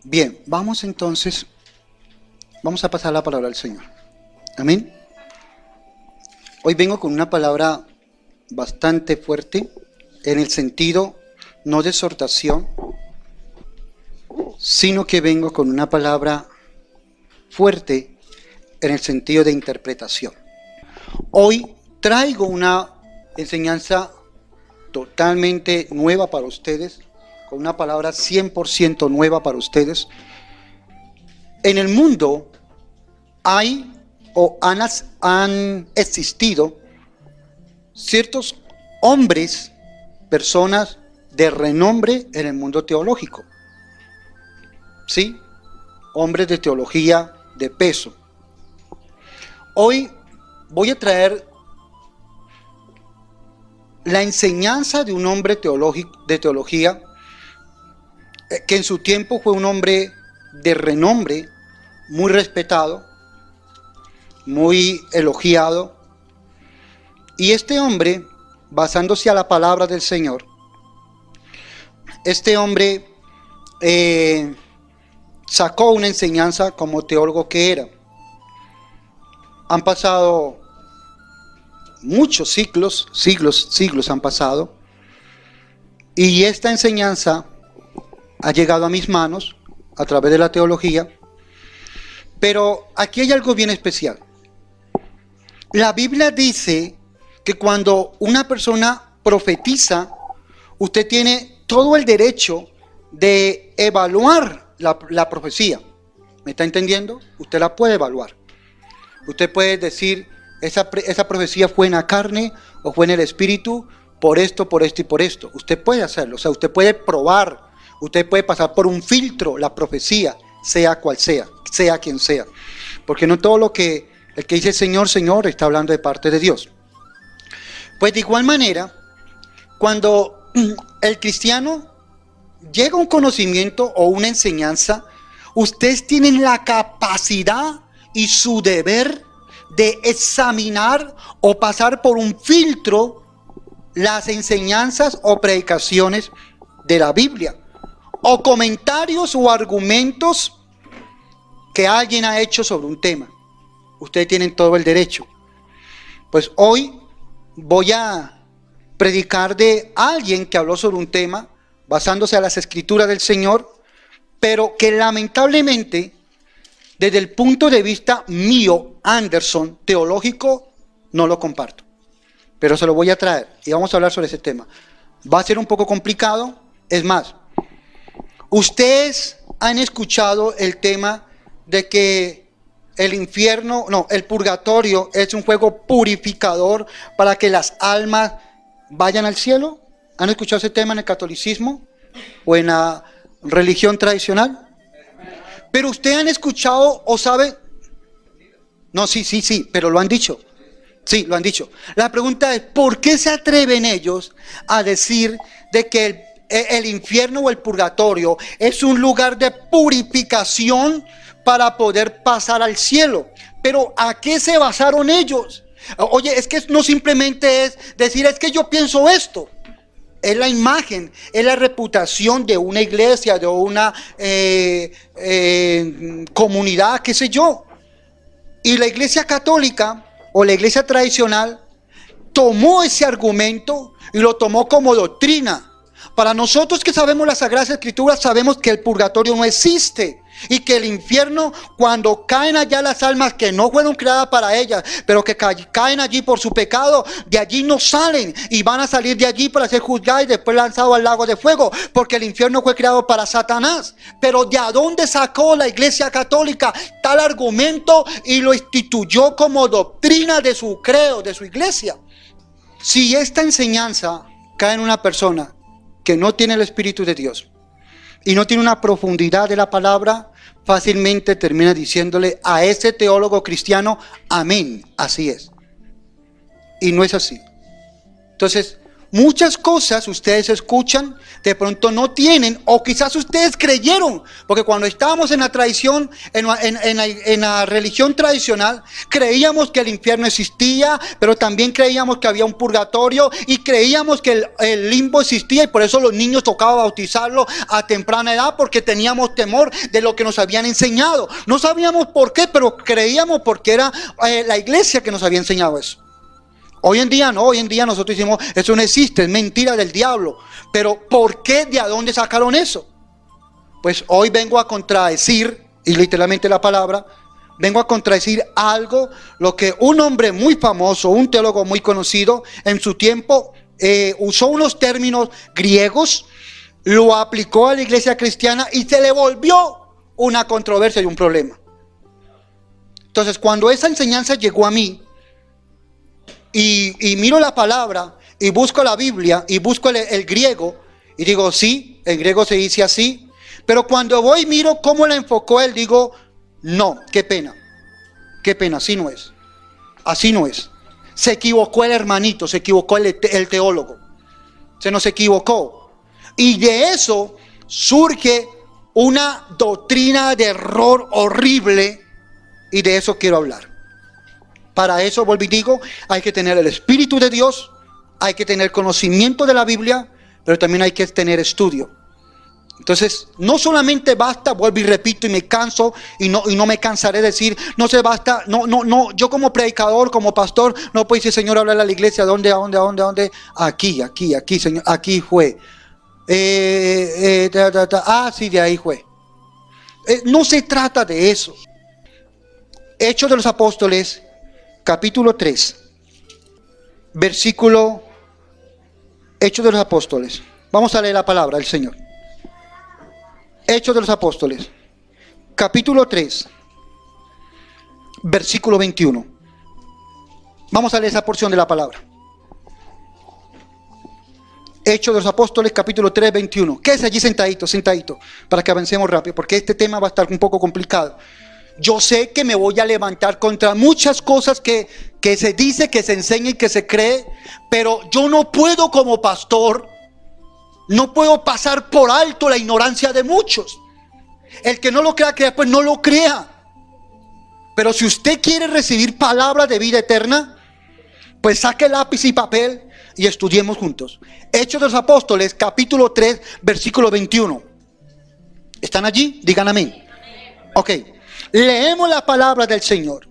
Bien, vamos entonces, vamos a pasar la palabra al Señor. Amén. Hoy vengo con una palabra bastante fuerte en el sentido no de exhortación, sino que vengo con una palabra fuerte en el sentido de interpretación. Hoy traigo una enseñanza totalmente nueva para ustedes, con una palabra 100% nueva para ustedes. En el mundo hay o han existido ciertos hombres, personas de renombre en el mundo teológico. ¿Sí? Hombres de teología de peso. Hoy voy a traer la enseñanza de un hombre de teología que en su tiempo fue un hombre de renombre, muy respetado, muy elogiado. Y este hombre, basándose a la palabra del Señor, este hombre sacó una enseñanza como teólogo que era. Han pasado muchos siglos han pasado, y esta enseñanza ha llegado a mis manos a través de la teología. Pero aquí hay algo bien especial. La Biblia dice que cuando una persona profetiza, usted tiene todo el derecho de evaluar la profecía. ¿Me está entendiendo? Usted la puede evaluar. Usted puede decir, esa profecía fue en la carne o fue en el espíritu, por esto y por esto. Usted puede hacerlo. O sea, usted puede probar, usted puede pasar por un filtro la profecía, sea cual sea quien sea. Porque no todo el que dice Señor, Señor, está hablando de parte de Dios. Pues de igual manera, cuando el cristiano llega a un conocimiento o una enseñanza, ustedes tienen la capacidad y su deber de examinar o pasar por un filtro las enseñanzas o predicaciones de la Biblia, o comentarios o argumentos que alguien ha hecho sobre un tema. Ustedes tienen todo el derecho. Pues hoy voy a predicar de alguien que habló sobre un tema basándose a las escrituras del Señor, pero que lamentablemente, desde el punto de vista mío, Anderson, teológico, no lo comparto. Pero se lo voy a traer y vamos a hablar sobre ese tema. Va a ser un poco complicado. Es más, ustedes han escuchado el tema de que el purgatorio es un juego purificador para que las almas vayan al cielo. ¿Han escuchado ese tema en el catolicismo o en la religión tradicional? Pero ustedes han escuchado o saben. No, sí, pero lo han dicho. Sí, lo han dicho. La pregunta es, ¿por qué se atreven ellos a decir de que el infierno o el purgatorio es un lugar de purificación para poder pasar al cielo? Pero ¿a qué se basaron ellos? Oye, es que no simplemente es decir, es que yo pienso esto. Es la imagen, es la reputación de una iglesia, de una comunidad, qué sé yo. Y la iglesia católica o la iglesia tradicional tomó ese argumento y lo tomó como doctrina. Para nosotros que sabemos las Sagradas Escrituras, sabemos que el purgatorio no existe. Y que el infierno, cuando caen allá las almas que no fueron creadas para ellas, pero que caen allí por su pecado, de allí no salen y van a salir de allí para ser juzgados y después lanzados al lago de fuego, porque el infierno fue creado para Satanás. Pero ¿de dónde sacó la Iglesia Católica tal argumento y lo instituyó como doctrina de su credo, de su iglesia? Si esta enseñanza cae en una persona que no tiene el Espíritu de Dios y no tiene una profundidad de la palabra, fácilmente termina diciéndole a ese teólogo cristiano, amén, así es. Y no es así. Entonces, Muchas cosas ustedes escuchan, de pronto no tienen, o quizás ustedes creyeron, porque cuando estábamos en la tradición, en la religión tradicional, creíamos que el infierno existía, pero también creíamos que había un purgatorio, y creíamos que el limbo existía, y por eso los niños tocaba bautizarlo a temprana edad, porque teníamos temor de lo que nos habían enseñado. No sabíamos por qué, pero creíamos porque era la iglesia que nos había enseñado eso. Hoy en día no, hoy en día nosotros decimos, eso no existe, es mentira del diablo. Pero ¿por qué? ¿De dónde sacaron eso? Pues hoy vengo a contradecir, y literalmente la palabra, vengo a contradecir algo, lo que un hombre muy famoso, un teólogo muy conocido, en su tiempo usó unos términos griegos, lo aplicó a la iglesia cristiana y se le volvió una controversia y un problema. Entonces, cuando esa enseñanza llegó a mí, y miro la palabra y busco la Biblia y busco el griego y digo, sí, el griego se dice así, pero cuando voy y miro cómo la enfocó él, digo, no, qué pena, así no es, así no es. Se equivocó el hermanito, se equivocó el teólogo, se nos equivocó, y de eso surge una doctrina de error horrible, y de eso quiero hablar. Para eso, vuelvo y digo, hay que tener el Espíritu de Dios, hay que tener conocimiento de la Biblia, pero también hay que tener estudio. Entonces, no solamente basta, vuelvo y repito y me canso y no me cansaré de decir, no se basta, no, yo como predicador, como pastor, no puedo decir, Señor, hablar a la iglesia, ¿a dónde? Aquí, Señor, aquí fue. Sí, de ahí fue. No se trata de eso. Hechos de los Apóstoles, capítulo 3, versículo, Hechos de los Apóstoles. Vamos a leer la palabra del Señor. Hechos de los Apóstoles, capítulo 3, versículo 21. Vamos a leer esa porción de la palabra. Hechos de los Apóstoles, capítulo 3, 21. Quédese allí sentadito, para que avancemos rápido, porque este tema va a estar un poco complicado. Yo sé que me voy a levantar contra muchas cosas que se dice, que se enseña y que se cree, pero yo no puedo como pastor, no puedo pasar por alto la ignorancia de muchos. El que no lo crea, que después no lo crea. Pero si usted quiere recibir palabras de vida eterna, pues saque lápiz y papel y estudiemos juntos. Hechos de los Apóstoles, capítulo 3, versículo 21. ¿Están allí? Digan amén. Ok. Leemos la palabra del Señor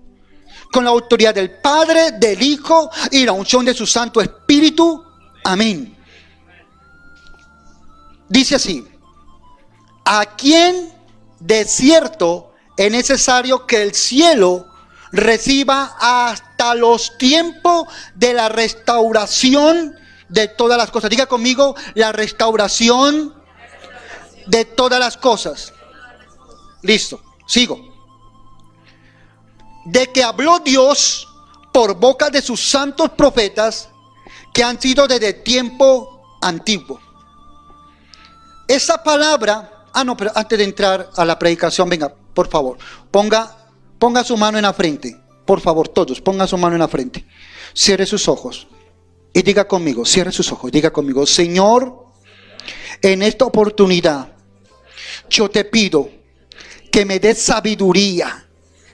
con la autoridad del Padre, del Hijo y la unción de su Santo Espíritu. Amén. Dice así: a quien de cierto es necesario que el cielo reciba hasta los tiempos de la restauración de todas las cosas. Diga conmigo, la restauración de todas las cosas. Listo, sigo. De que habló Dios por boca de sus santos profetas, que han sido desde tiempo antiguo. Esa palabra, pero antes de entrar a la predicación, venga, por favor, ponga su mano en la frente, por favor, todos, pongan su mano en la frente, cierre sus ojos y diga conmigo, cierre sus ojos, diga conmigo, Señor, en esta oportunidad, yo te pido que me des sabiduría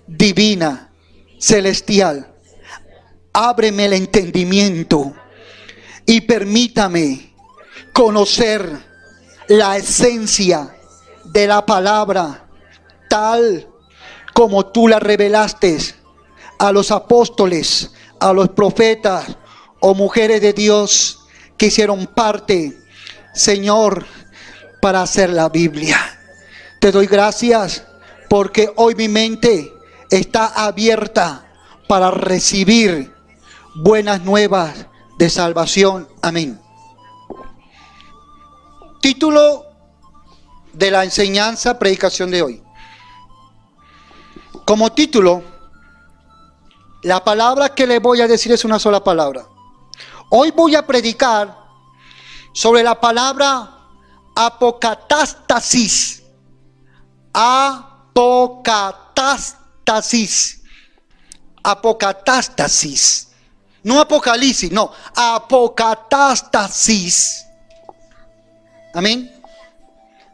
divina, celestial. Ábreme el entendimiento y permítame conocer la esencia de la palabra tal como tú la revelaste a los apóstoles, a los profetas o mujeres de Dios que hicieron parte, Señor, para hacer la Biblia. Te doy gracias porque hoy mi mente está abierta para recibir buenas nuevas de salvación. Amén. Título de la enseñanza, predicación de hoy. Como título, la palabra que le voy a decir es una sola palabra. Hoy voy a predicar sobre la palabra apocatástasis. Apocatástasis. No apocalipsis, no. Apocatástasis. Amén.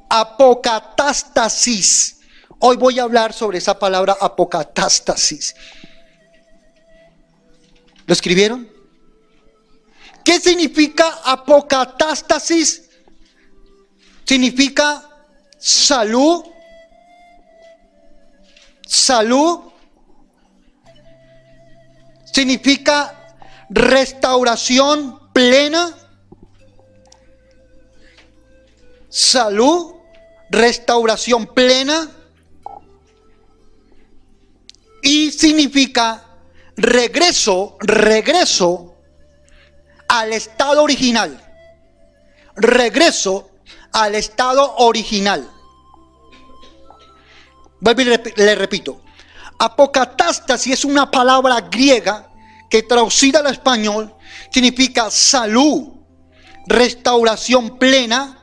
Apocatástasis. Hoy voy a hablar sobre esa palabra apocatástasis. ¿Lo escribieron? ¿Qué significa apocatástasis? Significa salud. Salud. Significa restauración plena. Salud, restauración plena. Y significa regreso al estado original. Regreso al estado original. Vuelvo y le repito. Apocatástasis es una palabra griega que traducida al español significa salud, restauración plena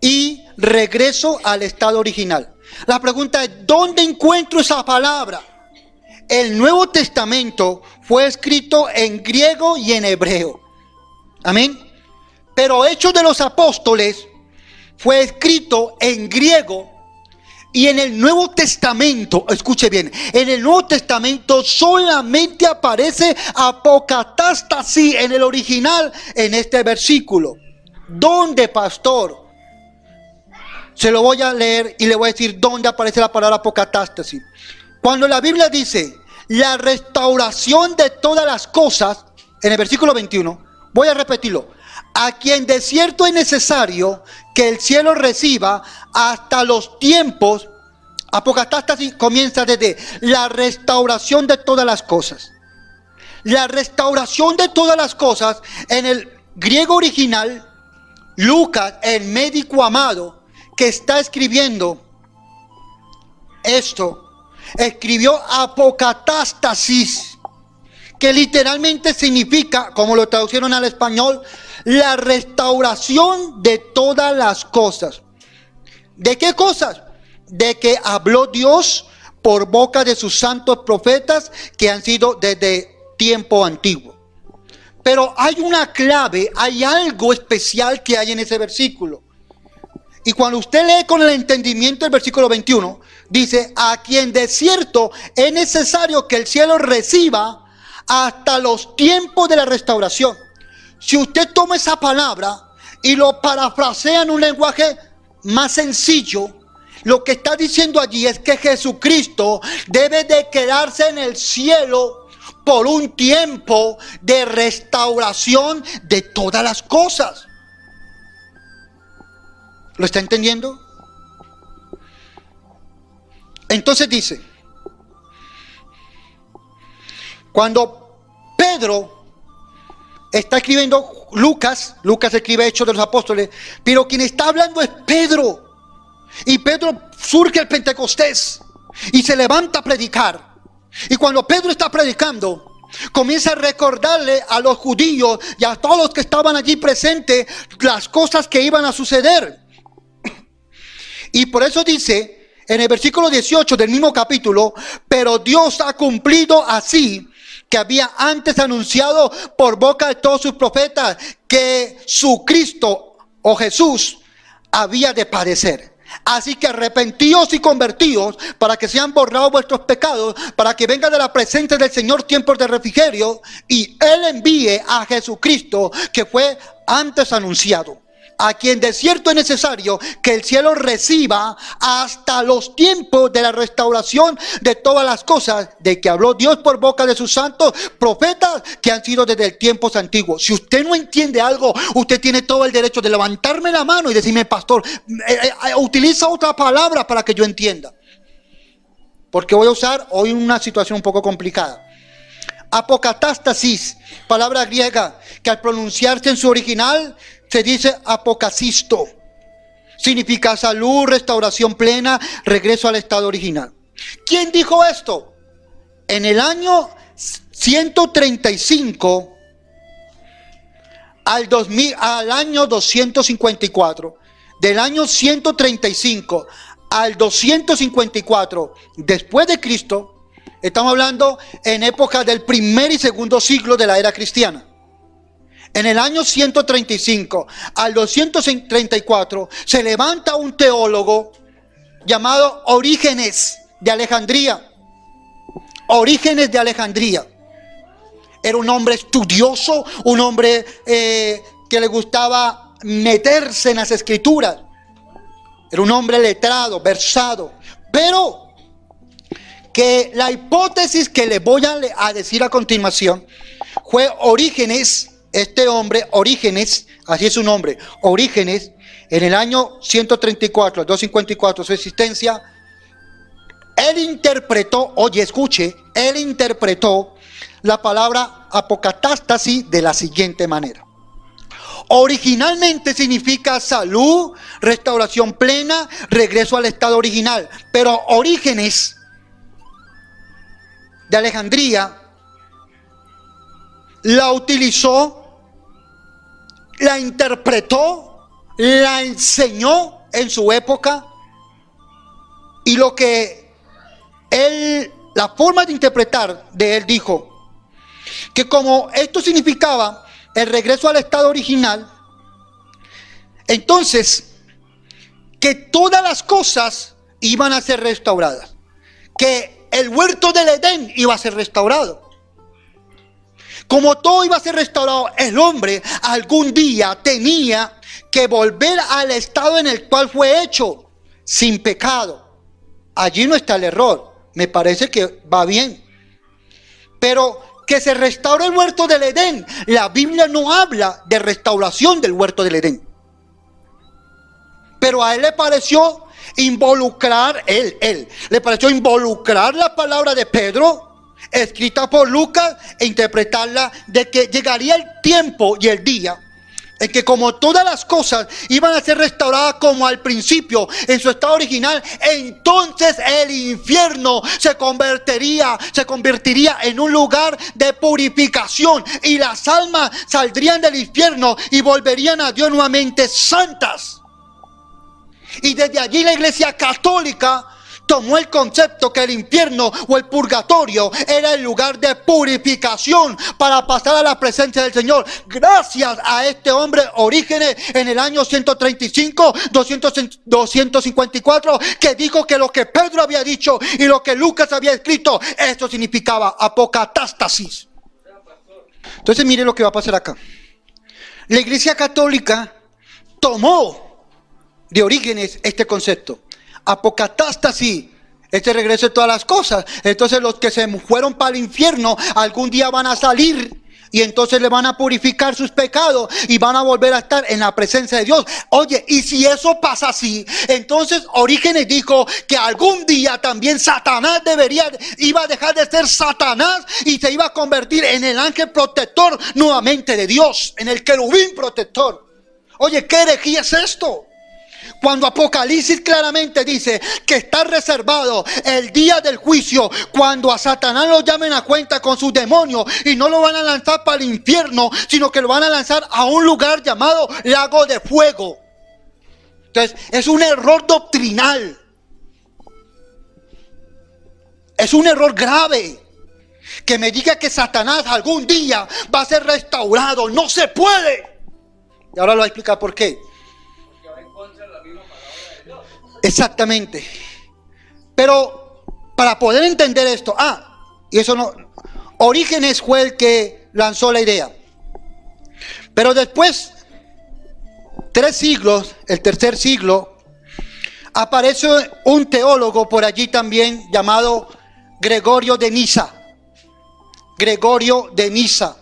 y regreso al estado original. La pregunta es, ¿dónde encuentro esa palabra? El Nuevo Testamento fue escrito en griego y en hebreo. Amén. Pero Hechos de los Apóstoles fue escrito en griego. Y en el Nuevo Testamento, escuche bien, en el Nuevo Testamento solamente aparece apocatástasis en el original en este versículo. ¿Dónde, pastor? Se lo voy a leer y le voy a decir dónde aparece la palabra apocatástasis. Cuando la Biblia dice la restauración de todas las cosas, en el versículo 21, voy a repetirlo. A quien de cierto es necesario que el cielo reciba hasta los tiempos. Apocatástasis comienza desde la restauración de todas las cosas. La restauración de todas las cosas en el griego original, Lucas, el médico amado que está escribiendo esto, escribió apocatástasis, que literalmente significa, como lo traducieron al español, la restauración de todas las cosas. ¿De qué cosas? De que habló Dios por boca de sus santos profetas que han sido desde tiempo antiguo. Pero hay una clave, hay algo especial que hay en ese versículo. Y cuando usted lee con el entendimiento el versículo 21, dice, a quien de cierto es necesario que el cielo reciba hasta los tiempos de la restauración. Si usted toma esa palabra y lo parafrasea en un lenguaje más sencillo, lo que está diciendo allí es que Jesucristo debe de quedarse en el cielo por un tiempo de restauración de todas las cosas. ¿Lo está entendiendo? Entonces dice, cuando Pedro está escribiendo, Lucas escribe Hechos de los Apóstoles, pero quien está hablando es Pedro. Y Pedro surge el Pentecostés y se levanta a predicar. Y cuando Pedro está predicando, comienza a recordarle a los judíos y a todos los que estaban allí presentes las cosas que iban a suceder. Y por eso dice en el versículo 18 del mismo capítulo, pero Dios ha cumplido así que había antes anunciado por boca de todos sus profetas que su Cristo o Jesús había de padecer. Así que arrepentíos y convertíos para que sean borrados vuestros pecados, para que venga de la presencia del Señor tiempos de refrigerio y Él envíe a Jesucristo que fue antes anunciado. A quien de cierto es necesario que el cielo reciba hasta los tiempos de la restauración de todas las cosas de que habló Dios por boca de sus santos profetas que han sido desde el tiempos antiguos. Si usted no entiende algo, usted tiene todo el derecho de levantarme la mano y decirme, pastor, utiliza otra palabra para que yo entienda. Porque voy a usar hoy una situación un poco complicada. Apocatástasis, palabra griega que al pronunciarse en su original se dice apocasisto. Significa salud, restauración plena, regreso al estado original. ¿Quién dijo esto? En el año 135 al año 254. Del año 135 al 254 después de Cristo, Estamos hablando en época del primer y segundo siglo de la era cristiana. En el año 135 al 234 se levanta un teólogo llamado Orígenes de Alejandría. Orígenes de Alejandría. Era un hombre estudioso, un hombre que le gustaba meterse en las escrituras. Era un hombre letrado, versado. Pero que la hipótesis que les voy a decir a continuación fue Orígenes. Este hombre, Orígenes, así es su nombre, Orígenes, en el año 134 al 254 su existencia, él interpretó, oye, escuche, él interpretó la palabra apocatástasis de la siguiente manera. Originalmente significa salud, restauración plena, regreso al estado original, pero Orígenes de Alejandría la utilizó, la interpretó, la enseñó en su época, y lo que él, la forma de interpretar de él, dijo que como esto significaba el regreso al estado original, entonces que todas las cosas iban a ser restauradas, que el huerto del Edén iba a ser restaurado. Como todo iba a ser restaurado, el hombre algún día tenía que volver al estado en el cual fue hecho, sin pecado. Allí no está el error, me parece que va bien. Pero que se restaure el huerto del Edén, la Biblia no habla de restauración del huerto del Edén. Pero a él le pareció involucrar, le pareció involucrar la palabra de Pedro, escrita por Lucas, e interpretarla de que llegaría el tiempo y el día en que como todas las cosas iban a ser restauradas como al principio en su estado original, entonces el infierno se convertiría en un lugar de purificación, y las almas saldrían del infierno y volverían a Dios nuevamente santas. Y desde allí la Iglesia Católica tomó el concepto que el infierno o el purgatorio era el lugar de purificación para pasar a la presencia del Señor. Gracias a este hombre Orígenes en el año 135, 254, que dijo que lo que Pedro había dicho y lo que Lucas había escrito, esto significaba apocatástasis. Entonces mire lo que va a pasar acá. La Iglesia Católica tomó de Orígenes este concepto. Apocatástasis, este regreso de todas las cosas. Entonces los que se fueron para el infierno algún día van a salir, y entonces le van a purificar sus pecados y van a volver a estar en la presencia de Dios. Oye, y si eso pasa así, entonces Orígenes dijo que algún día también Satanás iba a dejar de ser Satanás y se iba a convertir en el ángel protector nuevamente de Dios, en el querubín protector. Oye, ¿qué herejía es esto? Cuando Apocalipsis claramente dice que está reservado el día del juicio, cuando a Satanás lo llamen a cuenta con sus demonios, y no lo van a lanzar para el infierno, sino que lo van a lanzar a un lugar llamado lago de fuego. Entonces es un error doctrinal, es un error grave que me diga que Satanás algún día va a ser restaurado. No se puede. Y ahora lo voy a explicar por qué. Exactamente. Pero para poder entender esto, y eso no, Orígenes fue el que lanzó la idea. Pero después, 3 siglos, el tercer siglo, aparece un teólogo por allí también llamado Gregorio de Nisa. Gregorio de Nisa,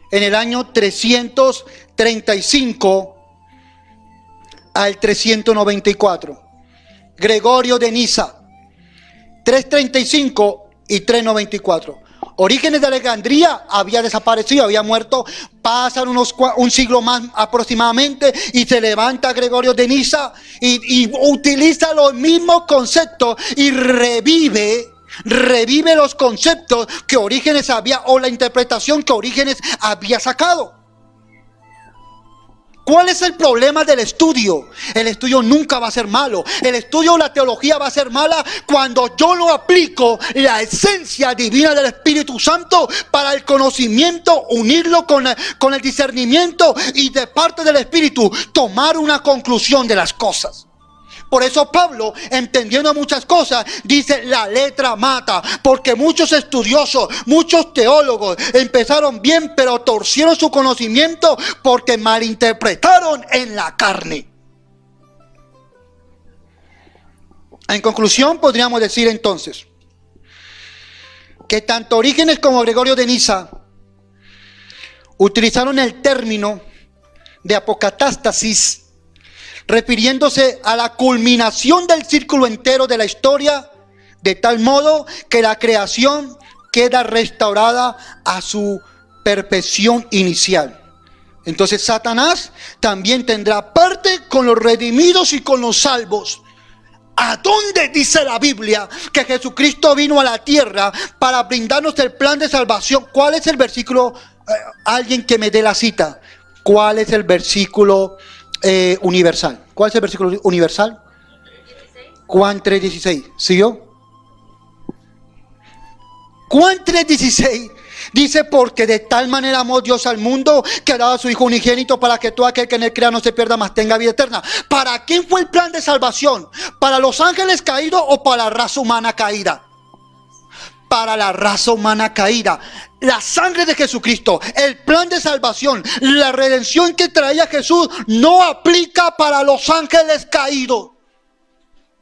en el año 335 al 394. Gregorio de Nisa, 335 y 394. Orígenes de Alejandría había desaparecido, había muerto. Pasan un siglo más aproximadamente y se levanta Gregorio de Nisa y utiliza los mismos conceptos y revive los conceptos que Orígenes había, o la interpretación que Orígenes había sacado. ¿Cuál es el problema del estudio? El estudio nunca va a ser malo. El estudio de la teología va a ser mala cuando yo no aplico la esencia divina del Espíritu Santo para el conocimiento, unirlo con el discernimiento y de parte del Espíritu tomar una conclusión de las cosas. Por eso Pablo, entendiendo muchas cosas, dice la letra mata, porque muchos estudiosos, muchos teólogos empezaron bien, pero torcieron su conocimiento porque malinterpretaron en la carne. En conclusión, podríamos decir entonces que tanto Orígenes como Gregorio de Niza utilizaron el término de apocatástasis, refiriéndose a la culminación del círculo entero de la historia, de tal modo que la creación queda restaurada a su perfección inicial. Entonces Satanás también tendrá parte con los redimidos y con los salvos. ¿A dónde dice la Biblia que Jesucristo vino a la tierra para brindarnos el plan de salvación? ¿Cuál es el versículo? Alguien que me dé la cita. ¿Cuál es el versículo universal? ¿Cuál es el versículo universal? Juan 3:16. ¿Siguió? Juan 3:16 dice: porque de tal manera amó Dios al mundo que ha dado a su Hijo unigénito para que todo aquel que en él crea no se pierda, mas tenga vida eterna. ¿Para quién fue el plan de salvación? ¿Para los ángeles caídos o para la raza humana caída? Para la raza humana caída. La sangre de Jesucristo, el plan de salvación, la redención que traía Jesús no aplica para los ángeles caídos.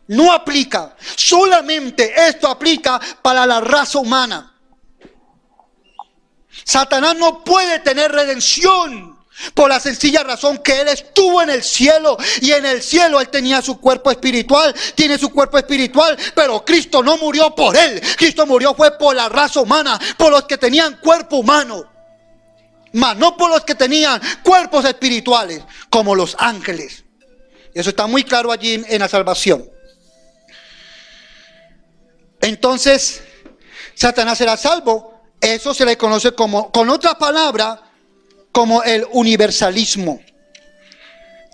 No aplica. Solamente esto aplica para la raza humana. Satanás no puede tener redención por la sencilla razón que él estuvo en el cielo, y en el cielo él tenía su cuerpo espiritual, tiene su cuerpo espiritual, pero Cristo no murió por él. Cristo murió fue por la raza humana, por los que tenían cuerpo humano, mas no por los que tenían cuerpos espirituales como los ángeles. Eso está muy claro allí en la salvación. Entonces Satanás será salvo. Eso se le conoce como, con otra palabra, como el universalismo.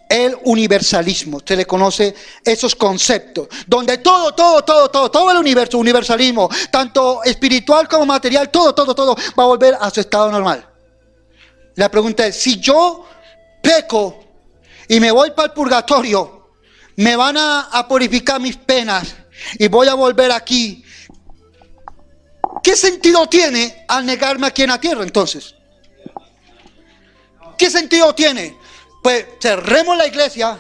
El universalismo, se le conoce esos conceptos, donde todo el universo, universalismo, tanto espiritual como material, todo va a volver a su estado normal. La pregunta es: si yo peco y me voy para el purgatorio, me van a purificar mis penas y voy a volver aquí, ¿qué sentido tiene al negarme aquí en la tierra entonces? ¿Qué sentido tiene? Pues cerremos la iglesia,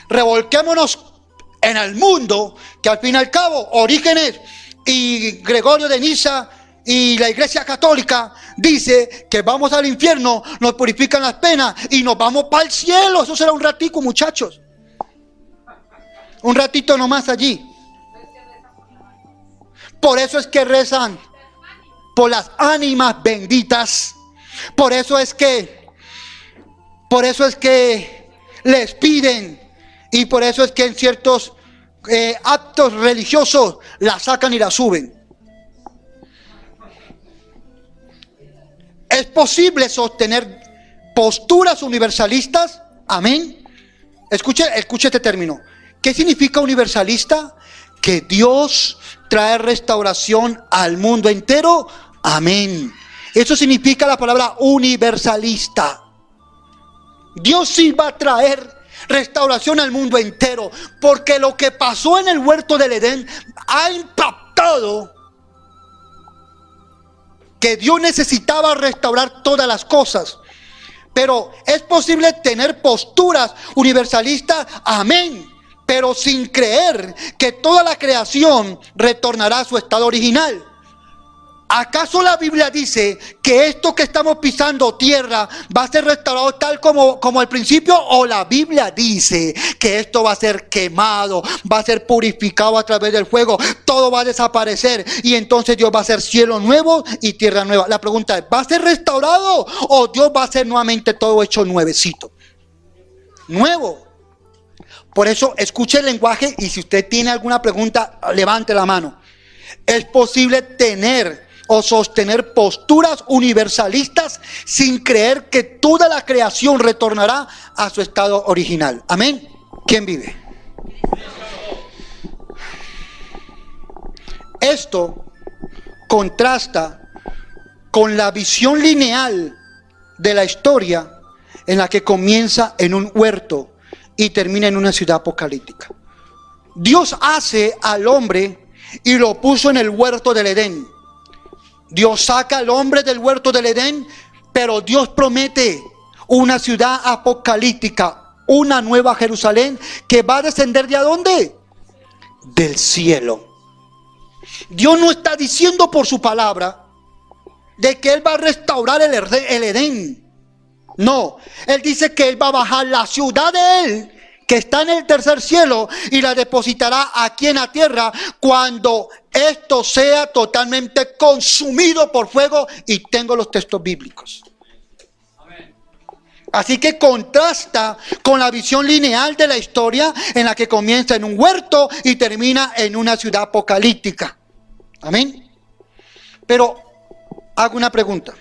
revolquémonos en el mundo, que al fin y al cabo Orígenes y Gregorio de Niza y la iglesia católica dice que vamos al infierno, nos purifican las penas y nos vamos para el cielo. Eso será un ratico, muchachos. Un ratito nomás allí. Por eso es que rezan por las ánimas benditas. Por eso es que les piden, y por eso es que en ciertos actos religiosos la sacan y la suben. Es posible sostener posturas universalistas. Amén. Escuche este término. ¿Qué significa universalista? Que Dios trae restauración al mundo entero. Amén. Eso significa la palabra universalista. Dios sí va a traer restauración al mundo entero, porque lo que pasó en el huerto del Edén ha impactado que Dios necesitaba restaurar todas las cosas. Pero es posible tener posturas universalistas, amén, pero sin creer que toda la creación retornará a su estado original. ¿Acaso la Biblia dice que esto que estamos pisando, tierra, va a ser restaurado tal como al principio? ¿O la Biblia dice que esto va a ser quemado, va a ser purificado a través del fuego, todo va a desaparecer y entonces Dios va a hacer cielo nuevo y tierra nueva? La pregunta es: ¿va a ser restaurado o Dios va a hacer nuevamente todo hecho nuevecito? Nuevo. Por eso escuche el lenguaje, y si usted tiene alguna pregunta, levante la mano. Es posible tener o sostener posturas universalistas sin creer que toda la creación retornará a su estado original. Amén. ¿Quién vive? Esto contrasta con la visión lineal de la historia en la que comienza en un huerto y termina en una ciudad apocalíptica. Dios hace al hombre y lo puso en el huerto del Edén. Dios saca al hombre del huerto del Edén, pero Dios promete una ciudad apocalíptica, una nueva Jerusalén que va a descender ¿de dónde? Del cielo. Dios no está diciendo por su palabra de que Él va a restaurar el Edén. No, Él dice que Él va a bajar la ciudad de Él, que está en el tercer cielo, y la depositará aquí en la tierra cuando esto sea totalmente consumido por fuego. Y tengo los textos bíblicos. Así que contrasta con la visión lineal de la historia en la que comienza en un huerto y termina en una ciudad apocalíptica. Amén. Pero hago una pregunta.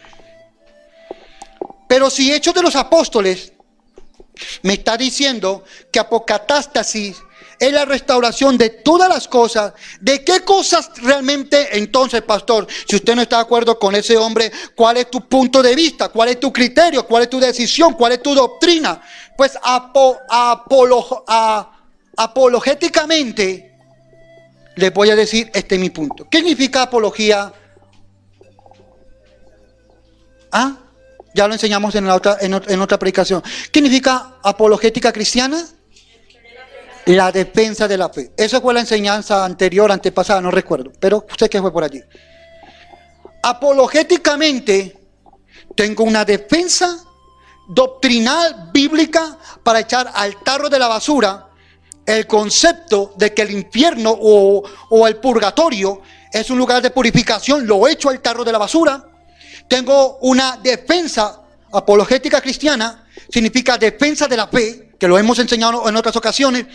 Pero si Hechos de los Apóstoles me está diciendo que apocatástasis es la restauración de todas las cosas, ¿de qué cosas realmente entonces, pastor? Si usted no está de acuerdo con ese hombre, ¿cuál es tu punto de vista? ¿Cuál es tu criterio? ¿Cuál es tu decisión? ¿Cuál es tu doctrina? Pues apologéticamente les voy a decir, este es mi punto. ¿Qué significa apología? ¿Ah? Ya lo enseñamos en otra predicación. ¿Qué significa apologética cristiana? La defensa de la fe. Esa fue la enseñanza anterior, antepasada, no recuerdo, pero sé que fue por allí. Apologéticamente, tengo una defensa doctrinal bíblica para echar al tarro de la basura el concepto de que el infierno o el purgatorio es un lugar de purificación. Lo echo al tarro de la basura. Tengo una defensa apologética cristiana, significa defensa de la fe, que lo hemos enseñado en otras ocasiones.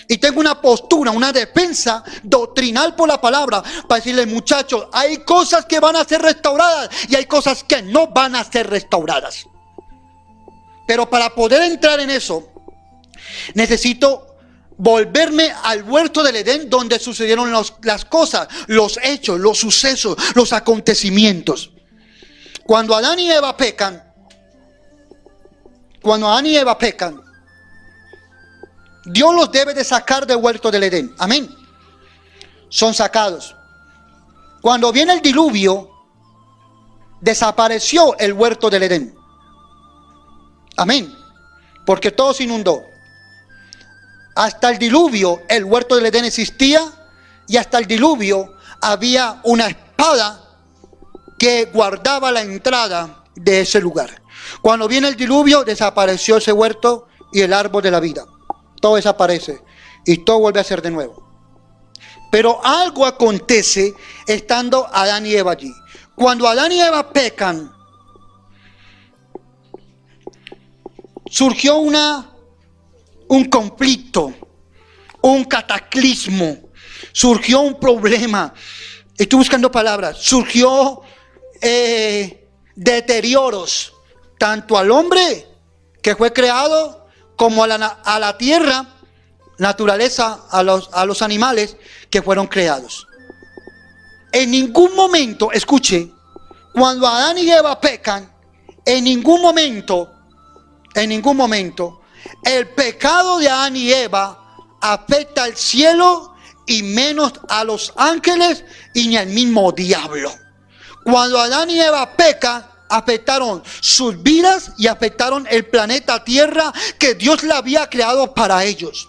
Y tengo una postura, una defensa doctrinal por la palabra, para decirles, muchachos, hay cosas que van a ser restauradas y hay cosas que no van a ser restauradas. Pero para poder entrar en eso, necesito volverme al huerto del Edén, donde sucedieron las cosas, los hechos, los sucesos, los acontecimientos. Cuando Adán y Eva pecan, Dios los debe de sacar del huerto del Edén. Amén. Son sacados. Cuando viene el diluvio, desapareció el huerto del Edén. Amén. Porque todo se inundó. Hasta el diluvio el huerto del Edén existía, y hasta el diluvio había una espada que guardaba la entrada de ese lugar. Cuando viene el diluvio, desapareció ese huerto y el árbol de la vida. Todo desaparece y todo vuelve a ser de nuevo. Pero algo acontece estando Adán y Eva allí. Cuando Adán y Eva pecan, surgió un conflicto, un cataclismo, surgió un problema. Estoy buscando palabras. Surgió deterioros, tanto al hombre que fue creado, como a la tierra, naturaleza, a los animales que fueron creados. En ningún momento, escuche, cuando Adán y Eva pecan, en ningún momento, el pecado de Adán y Eva afecta al cielo, y menos a los ángeles y ni al mismo diablo. Cuando Adán y Eva pecan, afectaron sus vidas y afectaron el planeta Tierra que Dios le había creado para ellos.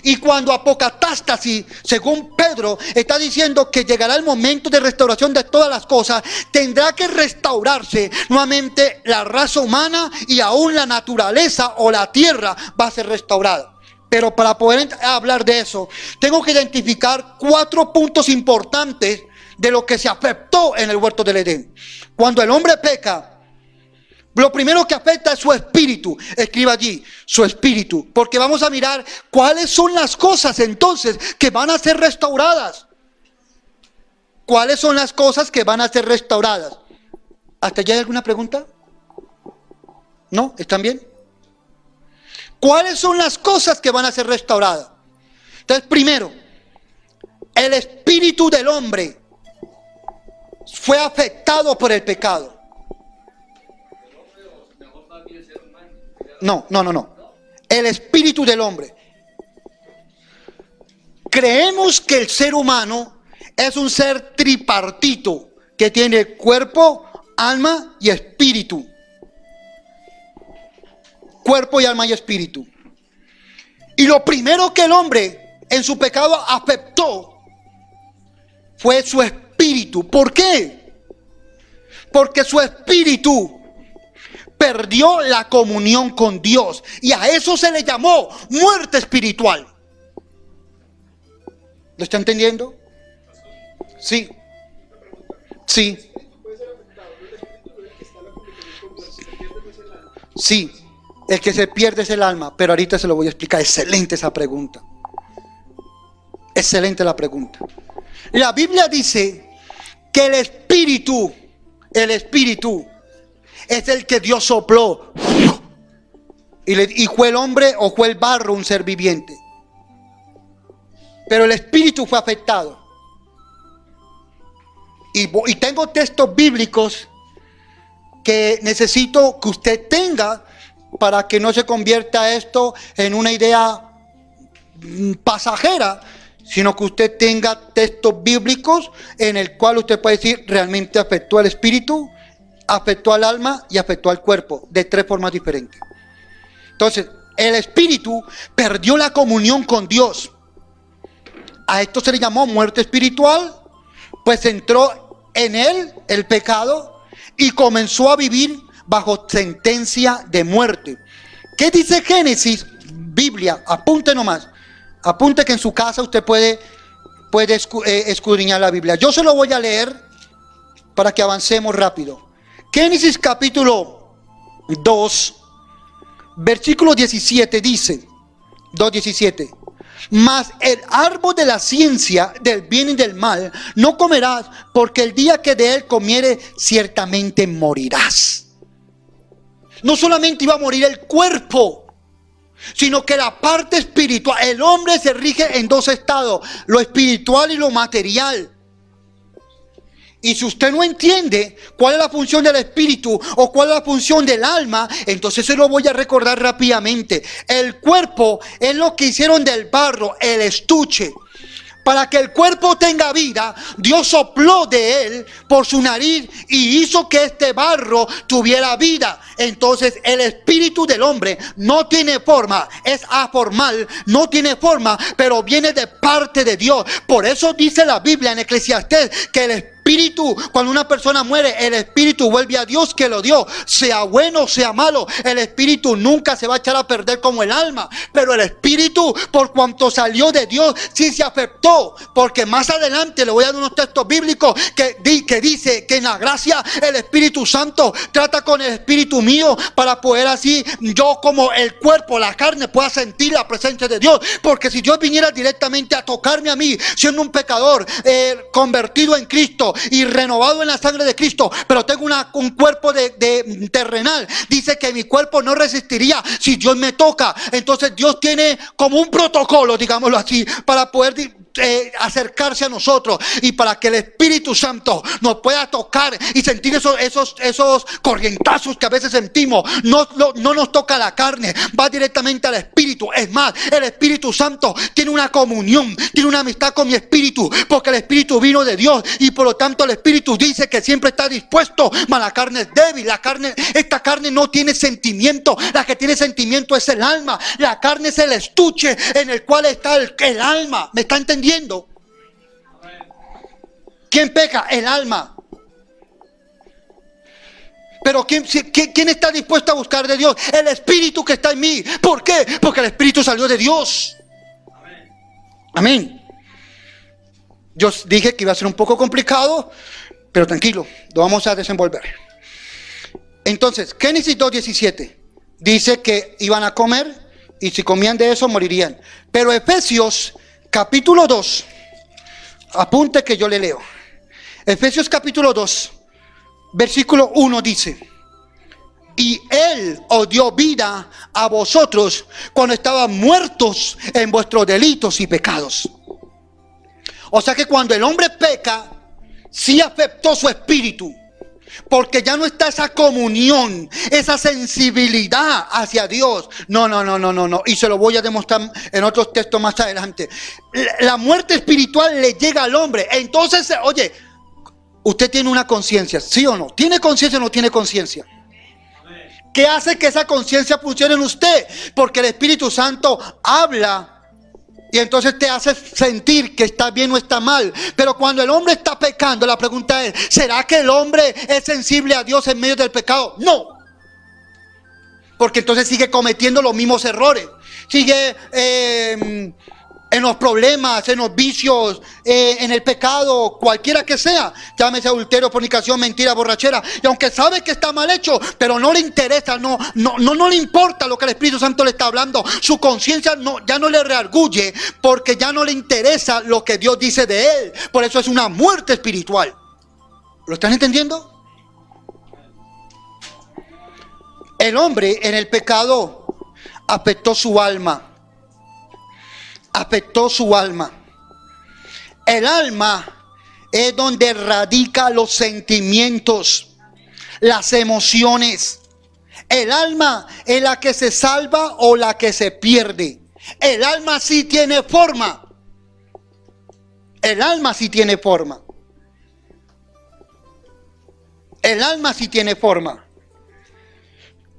Y cuando apocatástasis, según Pedro, está diciendo que llegará el momento de restauración de todas las cosas, tendrá que restaurarse nuevamente la raza humana, y aún la naturaleza o la tierra va a ser restaurada. Pero para poder hablar de eso, tengo que identificar 4 puntos importantes de lo que se afectó en el huerto del Edén. Cuando el hombre peca, lo primero que afecta es su espíritu. Escriba allí, su espíritu, porque vamos a mirar cuáles son las cosas entonces que van a ser restauradas. ¿Cuáles son las cosas que van a ser restauradas? ¿Hasta allá hay alguna pregunta? ¿No? ¿Están bien? ¿Cuáles son las cosas que van a ser restauradas? Entonces, primero, el espíritu del hombre fue afectado por el pecado. No. El espíritu del hombre. Creemos que el ser humano es un ser tripartito que tiene cuerpo, alma y espíritu. Cuerpo y alma y espíritu. Y lo primero que el hombre en su pecado afectó fue su espíritu. ¿Por qué? Porque su espíritu perdió la comunión con Dios. Y a eso se le llamó muerte espiritual. ¿Lo está entendiendo? Sí. Sí. Sí. El que se pierde es el alma. Pero ahorita se lo voy a explicar. Excelente esa pregunta. Excelente la pregunta. La Biblia dice que el espíritu es el que Dios sopló y fue el hombre o fue el barro un ser viviente. Pero el espíritu fue afectado. Y tengo textos bíblicos que necesito que usted tenga para que no se convierta esto en una idea pasajera, sino que usted tenga textos bíblicos en el cual usted puede decir realmente afectó al espíritu, afectó al alma y afectó al cuerpo de tres formas diferentes. Entonces, el espíritu perdió la comunión con Dios. A esto se le llamó muerte espiritual, pues entró en él el pecado y comenzó a vivir bajo sentencia de muerte. ¿Qué dice Génesis? Biblia, apunte nomás. Apunte que en su casa usted puede escudriñar la Biblia. Yo se lo voy a leer para que avancemos rápido. Génesis capítulo 2, versículo 17 dice, 2:17. Mas el árbol de la ciencia del bien y del mal no comerás, porque el día que de él comiere ciertamente morirás. No solamente iba a morir el cuerpo, sino que la parte espiritual. El hombre se rige en dos estados, lo espiritual y lo material. Y si usted no entiende cuál es la función del espíritu o cuál es la función del alma, entonces se lo voy a recordar rápidamente. El cuerpo es lo que hicieron del barro, el estuche. Para que el cuerpo tenga vida, Dios sopló de él por su nariz y hizo que este barro tuviera vida. Entonces el espíritu del hombre no tiene forma, es aformal, no tiene forma, pero viene de parte de Dios. Por eso dice la Biblia en Eclesiastés que el espíritu, cuando una persona muere, el espíritu vuelve a Dios que lo dio, sea bueno o sea malo. El espíritu nunca se va a echar a perder como el alma, pero el espíritu, por cuanto salió de Dios, sí se afectó. Porque más adelante le voy a dar unos textos bíblicos que dice que en la gracia el Espíritu Santo trata con el espíritu mío para poder así yo como el cuerpo, la carne, pueda sentir la presencia de Dios. Porque si Dios viniera directamente a tocarme a mí, siendo un pecador convertido en Cristo y renovado en la sangre de Cristo, pero tengo un cuerpo de terrenal, dice que mi cuerpo no resistiría si Dios me toca. Entonces Dios tiene como un protocolo, digámoslo así, para poder acercarse a nosotros y para que el Espíritu Santo nos pueda tocar y sentir esos corrientazos que a veces sentimos. No nos toca la carne, va directamente al Espíritu. Es más, el Espíritu Santo tiene una comunión, tiene una amistad con mi espíritu, porque el Espíritu vino de Dios y por lo tanto el Espíritu dice que siempre está dispuesto, mas la carne es débil. Esta carne no tiene sentimiento, la que tiene sentimiento es el alma. La carne es el estuche en el cual está el alma. ¿Me está entendiendo? ¿Quién peca? El alma. Pero ¿quién está dispuesto a buscar de Dios? El Espíritu que está en mí. ¿Por qué? Porque el Espíritu salió de Dios. Amén. Yo dije que iba a ser un poco complicado, pero tranquilo, lo vamos a desenvolver. Entonces, Génesis 2:17 dice que iban a comer y si comían de eso morirían. Pero Efesios capítulo 2, apunte que yo le leo. Efesios capítulo 2, versículo 1 dice: y Él os dio vida a vosotros cuando estaban muertos en vuestros delitos y pecados. O sea que cuando el hombre peca, sí afectó su espíritu, porque ya no está esa comunión, esa sensibilidad hacia Dios. No. Y se lo voy a demostrar en otros textos más adelante. La muerte espiritual le llega al hombre. Entonces, oye, usted tiene una conciencia, ¿sí o no? ¿Tiene conciencia o no tiene conciencia? ¿Qué hace que esa conciencia funcione en usted? Porque el Espíritu Santo habla y entonces te hace sentir que está bien o está mal. Pero cuando el hombre está pecando, la pregunta es: ¿será que el hombre es sensible a Dios en medio del pecado? No. Porque entonces sigue cometiendo los mismos errores. Sigue en los problemas, en los vicios, en el pecado, cualquiera que sea. Llámese adulterio, fornicación, mentira, borrachera. Y aunque sabe que está mal hecho, pero no le interesa, no le importa lo que el Espíritu Santo le está hablando. Su conciencia ya no le reargulle, porque ya no le interesa lo que Dios dice de él. Por eso es una muerte espiritual. ¿Lo están entendiendo? El hombre en el pecado afectó su alma. Afectó su alma. El alma es donde radica los sentimientos, las emociones. El alma es la que se salva o la que se pierde. El alma sí tiene forma. El alma sí tiene forma. El alma sí tiene forma.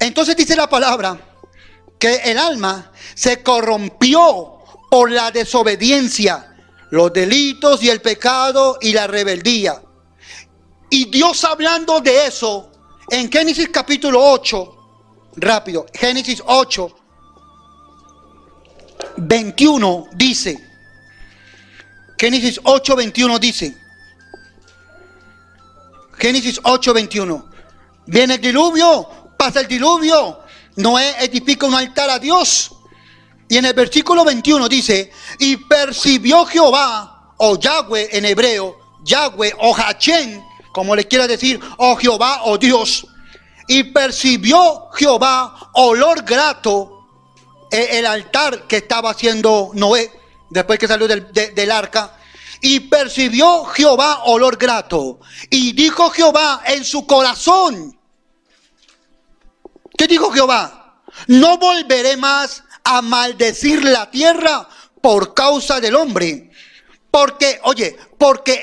Entonces dice la palabra que el alma se corrompió por la desobediencia, los delitos y el pecado y la rebeldía. Y Dios, hablando de eso, en Génesis capítulo 8, rápido, Génesis 8, 21 dice, Génesis 8, 21 dice, Génesis 8, 21, viene el diluvio, pasa el diluvio, Noé edifica un altar a Dios. Y en el versículo 21 dice: y percibió Jehová, o Yahweh en hebreo, Yahweh o Hachén, como le quiera decir, o Jehová o Dios. Y percibió Jehová olor grato, el altar que estaba haciendo Noé, después que salió del arca. Y percibió Jehová olor grato. Y dijo Jehová en su corazón. ¿Qué dijo Jehová? No volveré más a maldecir la tierra por causa del hombre. Porque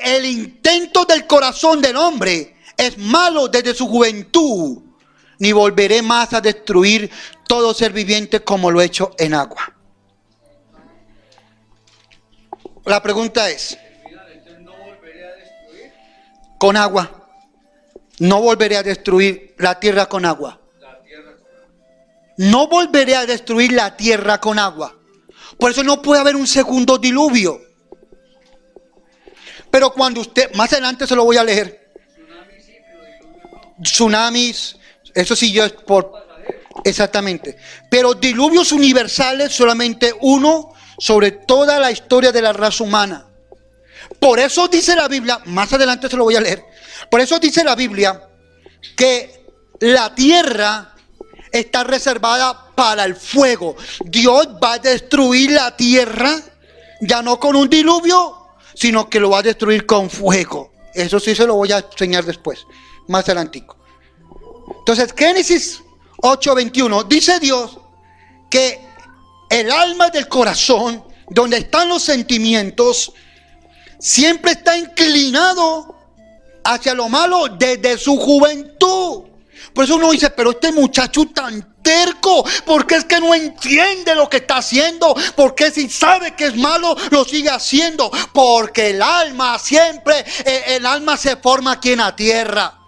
el intento del corazón del hombre es malo desde su juventud. Ni volveré más a destruir todo ser viviente como lo he hecho en agua. La pregunta es: con agua. No volveré a destruir la tierra con agua. No volveré a destruir la tierra con agua. Por eso no puede haber un segundo diluvio. Pero cuando usted, más adelante se lo voy a leer. Tsunamis, eso sí yo es por... Exactamente. Pero diluvios universales solamente uno sobre toda la historia de la raza humana. Por eso dice la Biblia, más adelante se lo voy a leer. Por eso dice la Biblia que la tierra está reservada para el fuego. Dios va a destruir la tierra, ya no con un diluvio, sino que lo va a destruir con fuego. Eso sí se lo voy a enseñar después, más adelantico. Entonces, Génesis 8:21, dice Dios que el alma del corazón, donde están los sentimientos, siempre está inclinado hacia lo malo desde su juventud. Por eso uno dice: pero este muchacho tan terco, porque es que no entiende lo que está haciendo, porque si sabe que es malo lo sigue haciendo, porque el alma siempre, el alma se forma aquí en la tierra.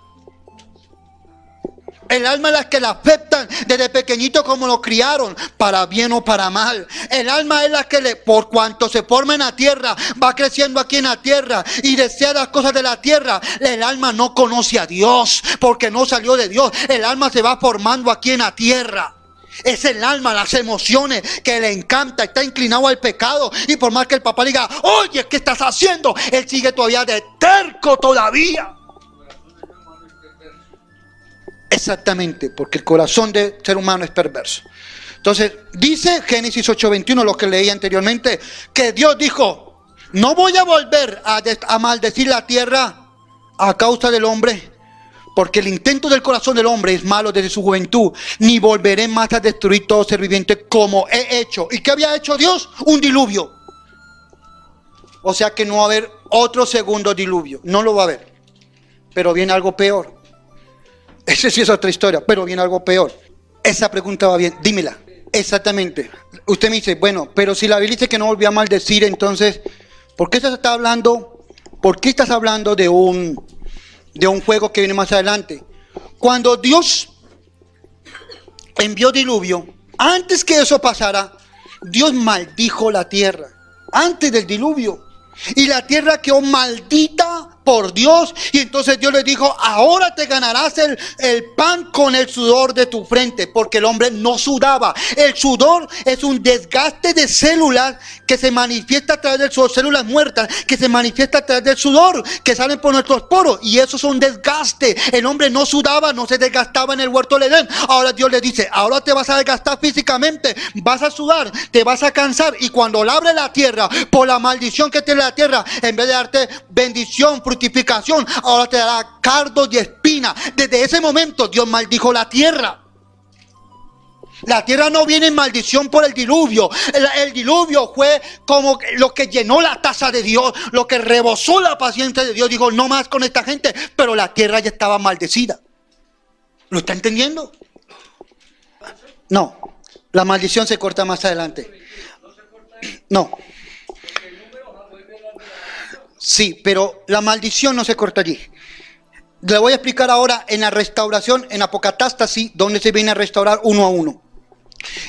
El alma es la que la afectan desde pequeñito, como lo criaron, para bien o para mal. El alma es la que por cuanto se forma en la tierra, va creciendo aquí en la tierra y desea las cosas de la tierra. El alma no conoce a Dios porque no salió de Dios. El alma se va formando aquí en la tierra. Es el alma, las emociones que le encanta, está inclinado al pecado. Y por más que el papá diga, oye, ¿qué estás haciendo? Él sigue todavía de terco todavía. Exactamente, porque el corazón del ser humano es perverso. Entonces, dice Génesis 8:21, lo que leí anteriormente, que Dios dijo, no voy a volver a maldecir la tierra a causa del hombre, porque el intento del corazón del hombre es malo desde su juventud, ni volveré más a destruir todo ser viviente como he hecho. ¿Y qué había hecho Dios? Un diluvio. O sea que no va a haber otro segundo diluvio, no lo va a haber. Pero viene algo peor. Esa sí es otra historia, pero viene algo peor. Esa pregunta va bien, dímela. Exactamente. Usted me dice, bueno, pero si la Biblia dice que no volvió a maldecir, entonces, ¿por qué estás hablando? ¿Por qué estás hablando de un juego que viene más adelante? Cuando Dios envió diluvio, antes que eso pasara, Dios maldijo la tierra, antes del diluvio. Y la tierra quedó maldita por Dios. Y entonces Dios le dijo, ahora te ganarás el pan con el sudor de tu frente. Porque el hombre no sudaba. El sudor es un desgaste de células que se manifiesta a través del sudor. Células muertas que se manifiesta a través del sudor, que salen por nuestros poros. Y eso es un desgaste. El hombre no sudaba, no se desgastaba en el huerto del Edén. Ahora Dios le dice, ahora te vas a desgastar físicamente. Vas a sudar, te vas a cansar. Y cuando labre la tierra, por la maldición que tiene la tierra, en vez de darte bendición, fructificación, ahora te dará cardos y espinas. Desde ese momento Dios maldijo la tierra. La tierra no viene en maldición por el diluvio. El diluvio fue como lo que llenó la taza de Dios, lo que rebosó la paciencia de Dios. Dijo, no más con esta gente, pero la tierra ya estaba maldecida. ¿Lo está entendiendo? No, la maldición se corta más adelante. No. Sí, pero la maldición no se corta allí. Le voy a explicar ahora en la restauración, en Apocatástasis, donde se viene a restaurar uno a uno.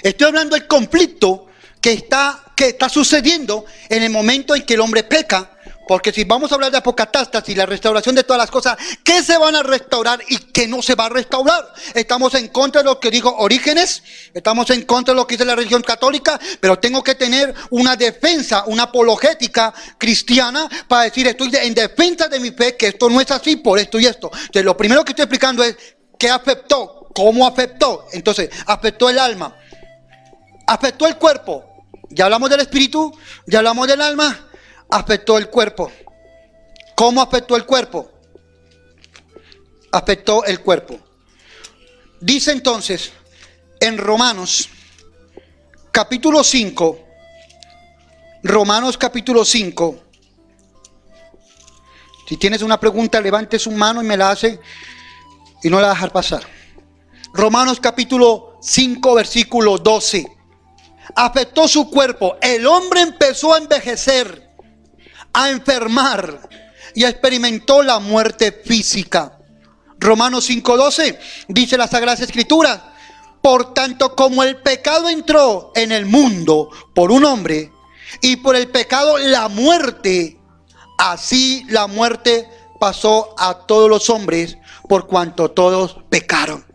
Estoy hablando del conflicto que está sucediendo en el momento en que el hombre peca. Porque si vamos a hablar de Apocatástasis, la restauración de todas las cosas, ¿qué se van a restaurar y qué no se va a restaurar? Estamos en contra de lo que dijo Orígenes, estamos en contra de lo que dice la religión católica, pero tengo que tener una defensa, una apologética cristiana para decir, estoy en defensa de mi fe, que esto no es así por esto y esto. Entonces, lo primero que estoy explicando es qué afectó, cómo afectó. Entonces, afectó el alma, afectó el cuerpo. Ya hablamos del espíritu, ya hablamos del alma. Afectó el cuerpo. ¿Cómo afectó el cuerpo? Afectó el cuerpo. Dice entonces en Romanos capítulo 5, Romanos capítulo 5. Si tienes una pregunta, levante su mano y me la hace y no la va a dejar pasar. Romanos capítulo 5, versículo 12. Afectó su cuerpo. El hombre empezó a envejecer, a enfermar y experimentó la muerte física. Romanos 5:12 dice la Sagrada Escritura: por tanto, como el pecado entró en el mundo por un hombre, y por el pecado la muerte, así la muerte pasó a todos los hombres, por cuanto todos pecaron.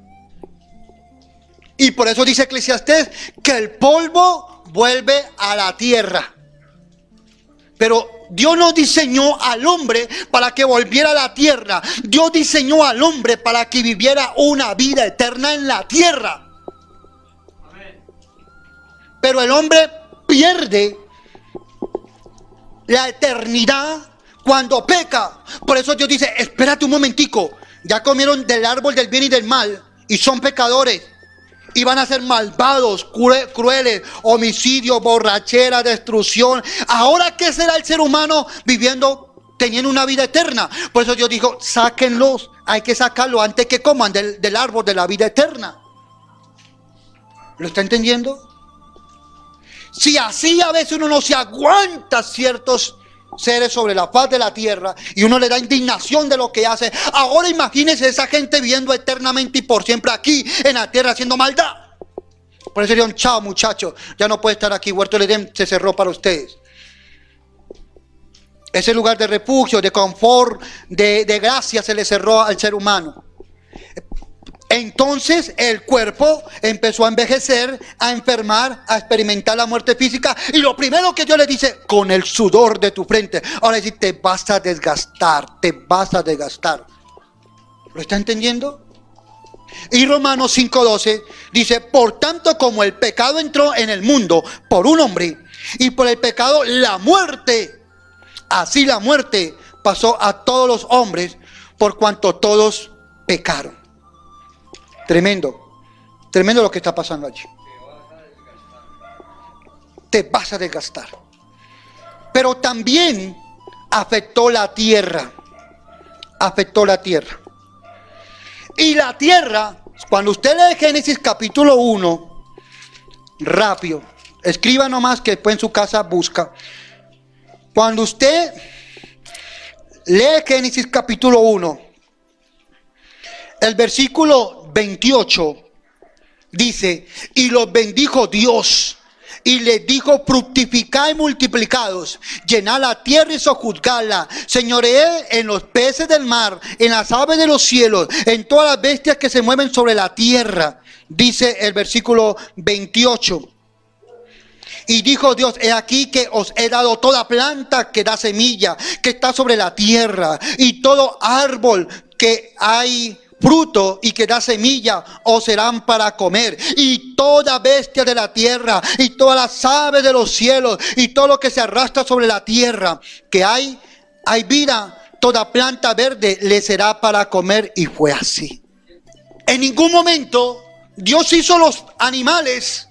Y por eso dice Eclesiastés que el polvo vuelve a la tierra. Pero Dios no diseñó al hombre para que volviera a la tierra. Dios diseñó al hombre para que viviera una vida eterna en la tierra. Pero el hombre pierde la eternidad cuando peca. Por eso Dios dice, espérate un momentico. Ya comieron del árbol del bien y del mal y son pecadores. Y van a ser malvados, crueles, homicidio, borrachera, destrucción. Ahora, ¿qué será el ser humano viviendo, teniendo una vida eterna? Por eso Dios dijo, sáquenlos, hay que sacarlos antes que coman del árbol de la vida eterna. ¿Lo está entendiendo? Si así a veces uno no se aguanta ciertos seres sobre la faz de la tierra y uno le da indignación de lo que hace, ahora imagínense esa gente viviendo eternamente y por siempre aquí en la tierra haciendo maldad. Por eso dijeron, chao muchachos, ya no puede estar aquí, Huerto del Edén se cerró para ustedes. Ese lugar de refugio, de confort, de gracia se le cerró al ser humano. Entonces el cuerpo empezó a envejecer, a enfermar, a experimentar la muerte física. Y lo primero que Dios le dice, con el sudor de tu frente. Ahora dice, te vas a desgastar, te vas a desgastar. ¿Lo está entendiendo? Y Romanos 5:12 dice, por tanto como el pecado entró en el mundo por un hombre, y por el pecado la muerte, así la muerte pasó a todos los hombres, por cuanto todos pecaron. Tremendo, tremendo lo que está pasando allí. Te vas a desgastar. Pero también afectó la tierra. Afectó la tierra. Y la tierra, cuando usted lee Génesis capítulo 1, rápido, escriba nomás que después en su casa busca. Cuando usted lee Génesis capítulo 1, el versículo 28 dice, y los bendijo Dios, y les dijo, fructificad y multiplicados, llenad la tierra y sojuzgadla, señoreé en los peces del mar, en las aves de los cielos, en todas las bestias que se mueven sobre la tierra, dice el versículo 28. Y dijo Dios, he aquí que os he dado toda planta que da semilla, que está sobre la tierra, y todo árbol que hay fruto y que da semilla os serán para comer, y toda bestia de la tierra, y todas las aves de los cielos, y todo lo que se arrastra sobre la tierra, que hay vida, toda planta verde le será para comer. Y fue así. En ningún momento Dios hizo los animales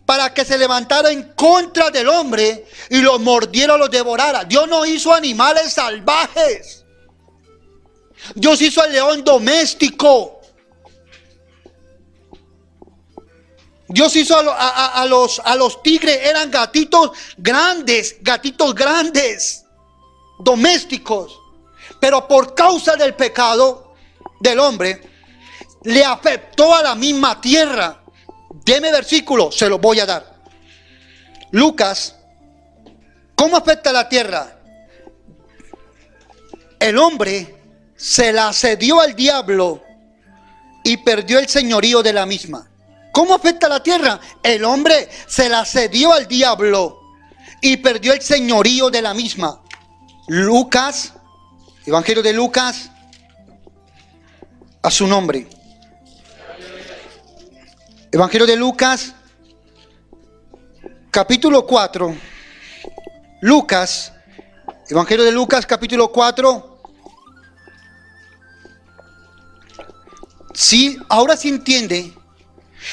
para que se levantara en contra del hombre y los mordiera o los devorara. Dios no hizo animales salvajes. Dios hizo al león doméstico. Dios hizo a los tigres, eran gatitos grandes, domésticos. Pero por causa del pecado del hombre, le afectó a la misma tierra. Deme versículo, se lo voy a dar. Lucas, ¿cómo afecta a la tierra? El hombre se la cedió al diablo y perdió el señorío de la misma. ¿Cómo afecta a la tierra? El hombre se la cedió al diablo y perdió el señorío de la misma. Lucas, Evangelio de Lucas, a su nombre. Evangelio de Lucas, capítulo 4. Lucas, Evangelio de Lucas, capítulo 4. Sí, ahora sí entiende.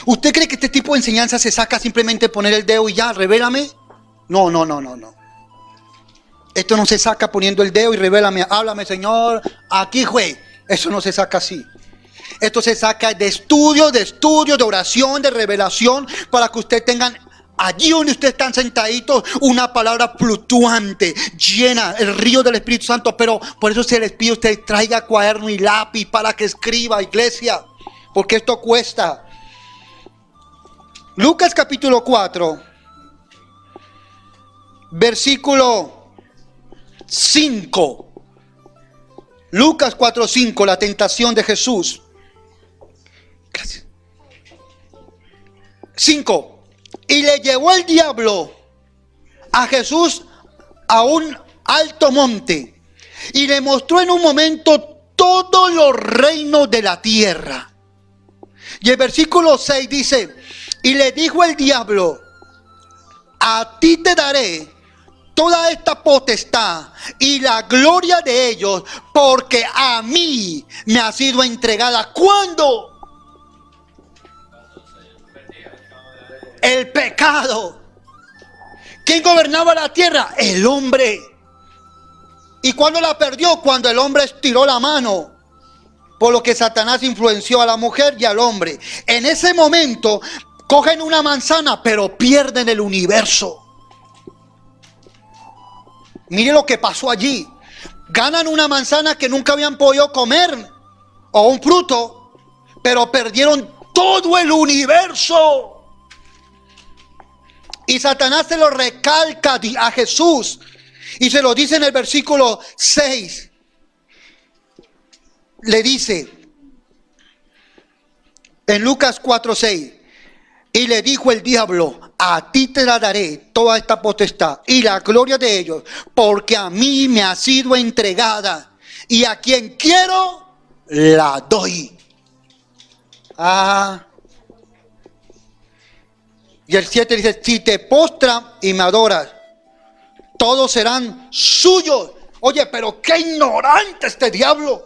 ¿Usted cree que este tipo de enseñanza se saca simplemente poner el dedo y ya, revélame? No. Esto no se saca poniendo el dedo y revélame, háblame Señor, aquí fue. Eso no se saca así. Esto se saca de estudio, de oración, de revelación, para que usted tengan allí donde ustedes están sentaditos una palabra fluctuante, llena, el río del Espíritu Santo. Pero por eso se les pide a usted traiga cuaderno y lápiz para que escriba, iglesia, porque esto cuesta. Lucas capítulo 4, versículo 5. Lucas 4:5, la tentación de Jesús. Gracias. 5. Y le llevó el diablo a Jesús a un alto monte y le mostró en un momento todos los reinos de la tierra. Y el versículo 6 dice, y le dijo el diablo, a ti te daré toda esta potestad y la gloria de ellos, porque a mí me ha sido entregada. ¿Cuándo? El pecado. ¿Quién gobernaba la tierra? El hombre. ¿Y cuándo la perdió? Cuando el hombre estiró la mano. Por lo que Satanás influenció a la mujer y al hombre. En ese momento cogen una manzana, pero pierden el universo. Mire lo que pasó allí. Ganan una manzana que nunca habían podido comer, o un fruto, pero perdieron todo el universo. Y Satanás se lo recalca a Jesús y se lo dice en el versículo 6. Le dice, En Lucas 4:6. Y le dijo el diablo: a ti te la daré toda esta potestad y la gloria de ellos, porque a mí me ha sido entregada, y a quien quiero la doy. Y el 7 dice: si te postras y me adoras, todos serán suyos. Oye, pero qué ignorante este diablo.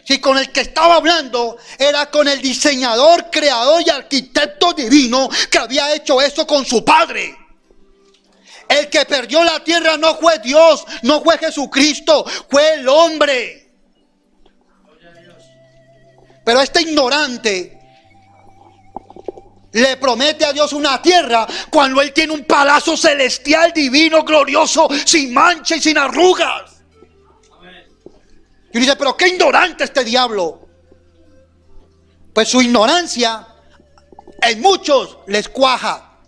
Si con el que estaba hablando era con el diseñador, creador y arquitecto divino que había hecho eso con su padre. El que perdió la tierra no fue Dios, no fue Jesucristo, fue el hombre. Pero este ignorante le promete a Dios una tierra cuando él tiene un palacio celestial, divino, glorioso, sin mancha y sin arrugas. Y uno dice: pero qué ignorante este diablo. Pues su ignorancia en muchos les cuaja.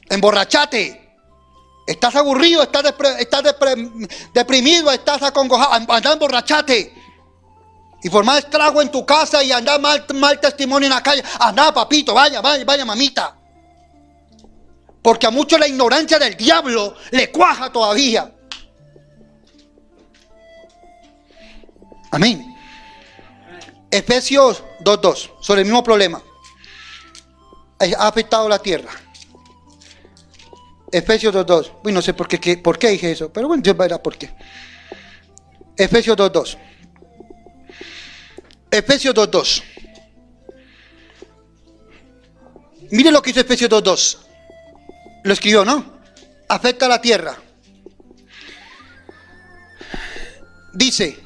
Emborrachate. Estás aburrido, estás deprimido, estás acongojado. Anda, emborrachate. Y formar estrago en tu casa y andar mal testimonio en la calle. Anda, papito, vaya mamita. Porque a muchos la ignorancia del diablo le cuaja todavía. Amén. Efesios 2:2, sobre el mismo problema. Ha afectado la tierra. Efesios 2:2. Uy, no sé por qué dije eso, pero bueno, Dios verá por qué. Efesios 2:2. Efesios 2:2. Mire lo que dice Efesios 2:2. Lo escribió, ¿no? Afecta a la tierra. Dice: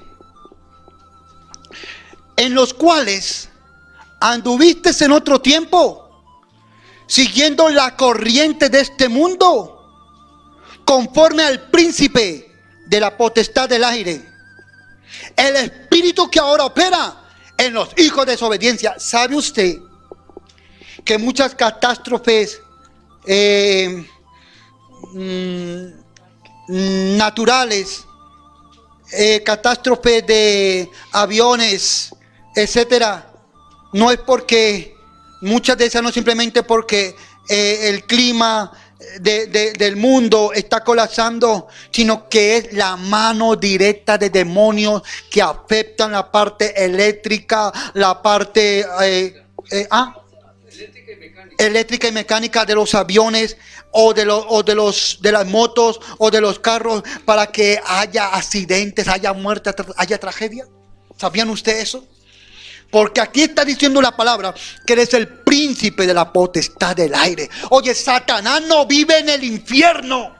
en los cuales anduviste en otro tiempo, siguiendo la corriente de este mundo, conforme al príncipe de la potestad del aire, el espíritu que ahora opera en los hijos de desobediencia. ¿Sabe usted que muchas catástrofes naturales, catástrofes de aviones, etcétera, no es porque, muchas de esas no simplemente porque el clima del mundo está colapsando, sino que es la mano directa de demonios que afectan la parte eléctrica, la parte eléctrica y mecánica de los aviones o de las motos o de los carros, para que haya accidentes, haya muerte, haya tragedia. ¿Sabían ustedes eso? Porque aquí está diciendo la palabra que eres el príncipe de la potestad del aire. Oye, Satanás no vive en el infierno.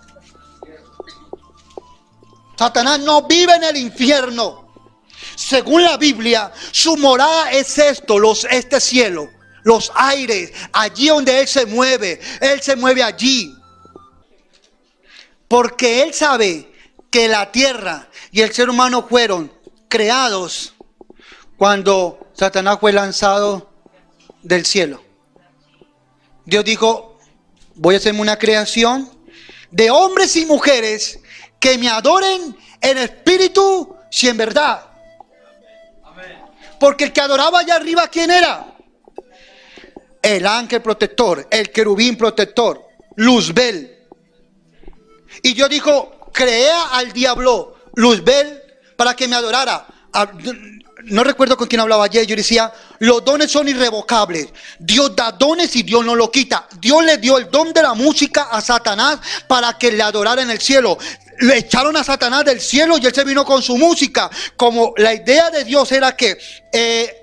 Satanás no vive en el infierno. Según la Biblia, su morada es este cielo, los aires, allí donde Él se mueve allí. Porque Él sabe que la tierra y el ser humano fueron creados cuando Satanás fue lanzado del cielo. Dios dijo: voy a hacerme una creación de hombres y mujeres que me adoren en espíritu y en verdad. Porque el que adoraba allá arriba, ¿quién era? El ángel protector, el querubín protector, Luzbel. Y Dios dijo: creé al diablo Luzbel para que me adorara. No recuerdo con quién hablaba ayer. Yo decía: los dones son irrevocables. Dios da dones y Dios no lo quita. Dios le dio el don de la música a Satanás para que le adorara en el cielo. Le echaron a Satanás del cielo y él se vino con su música. Como la idea de Dios era que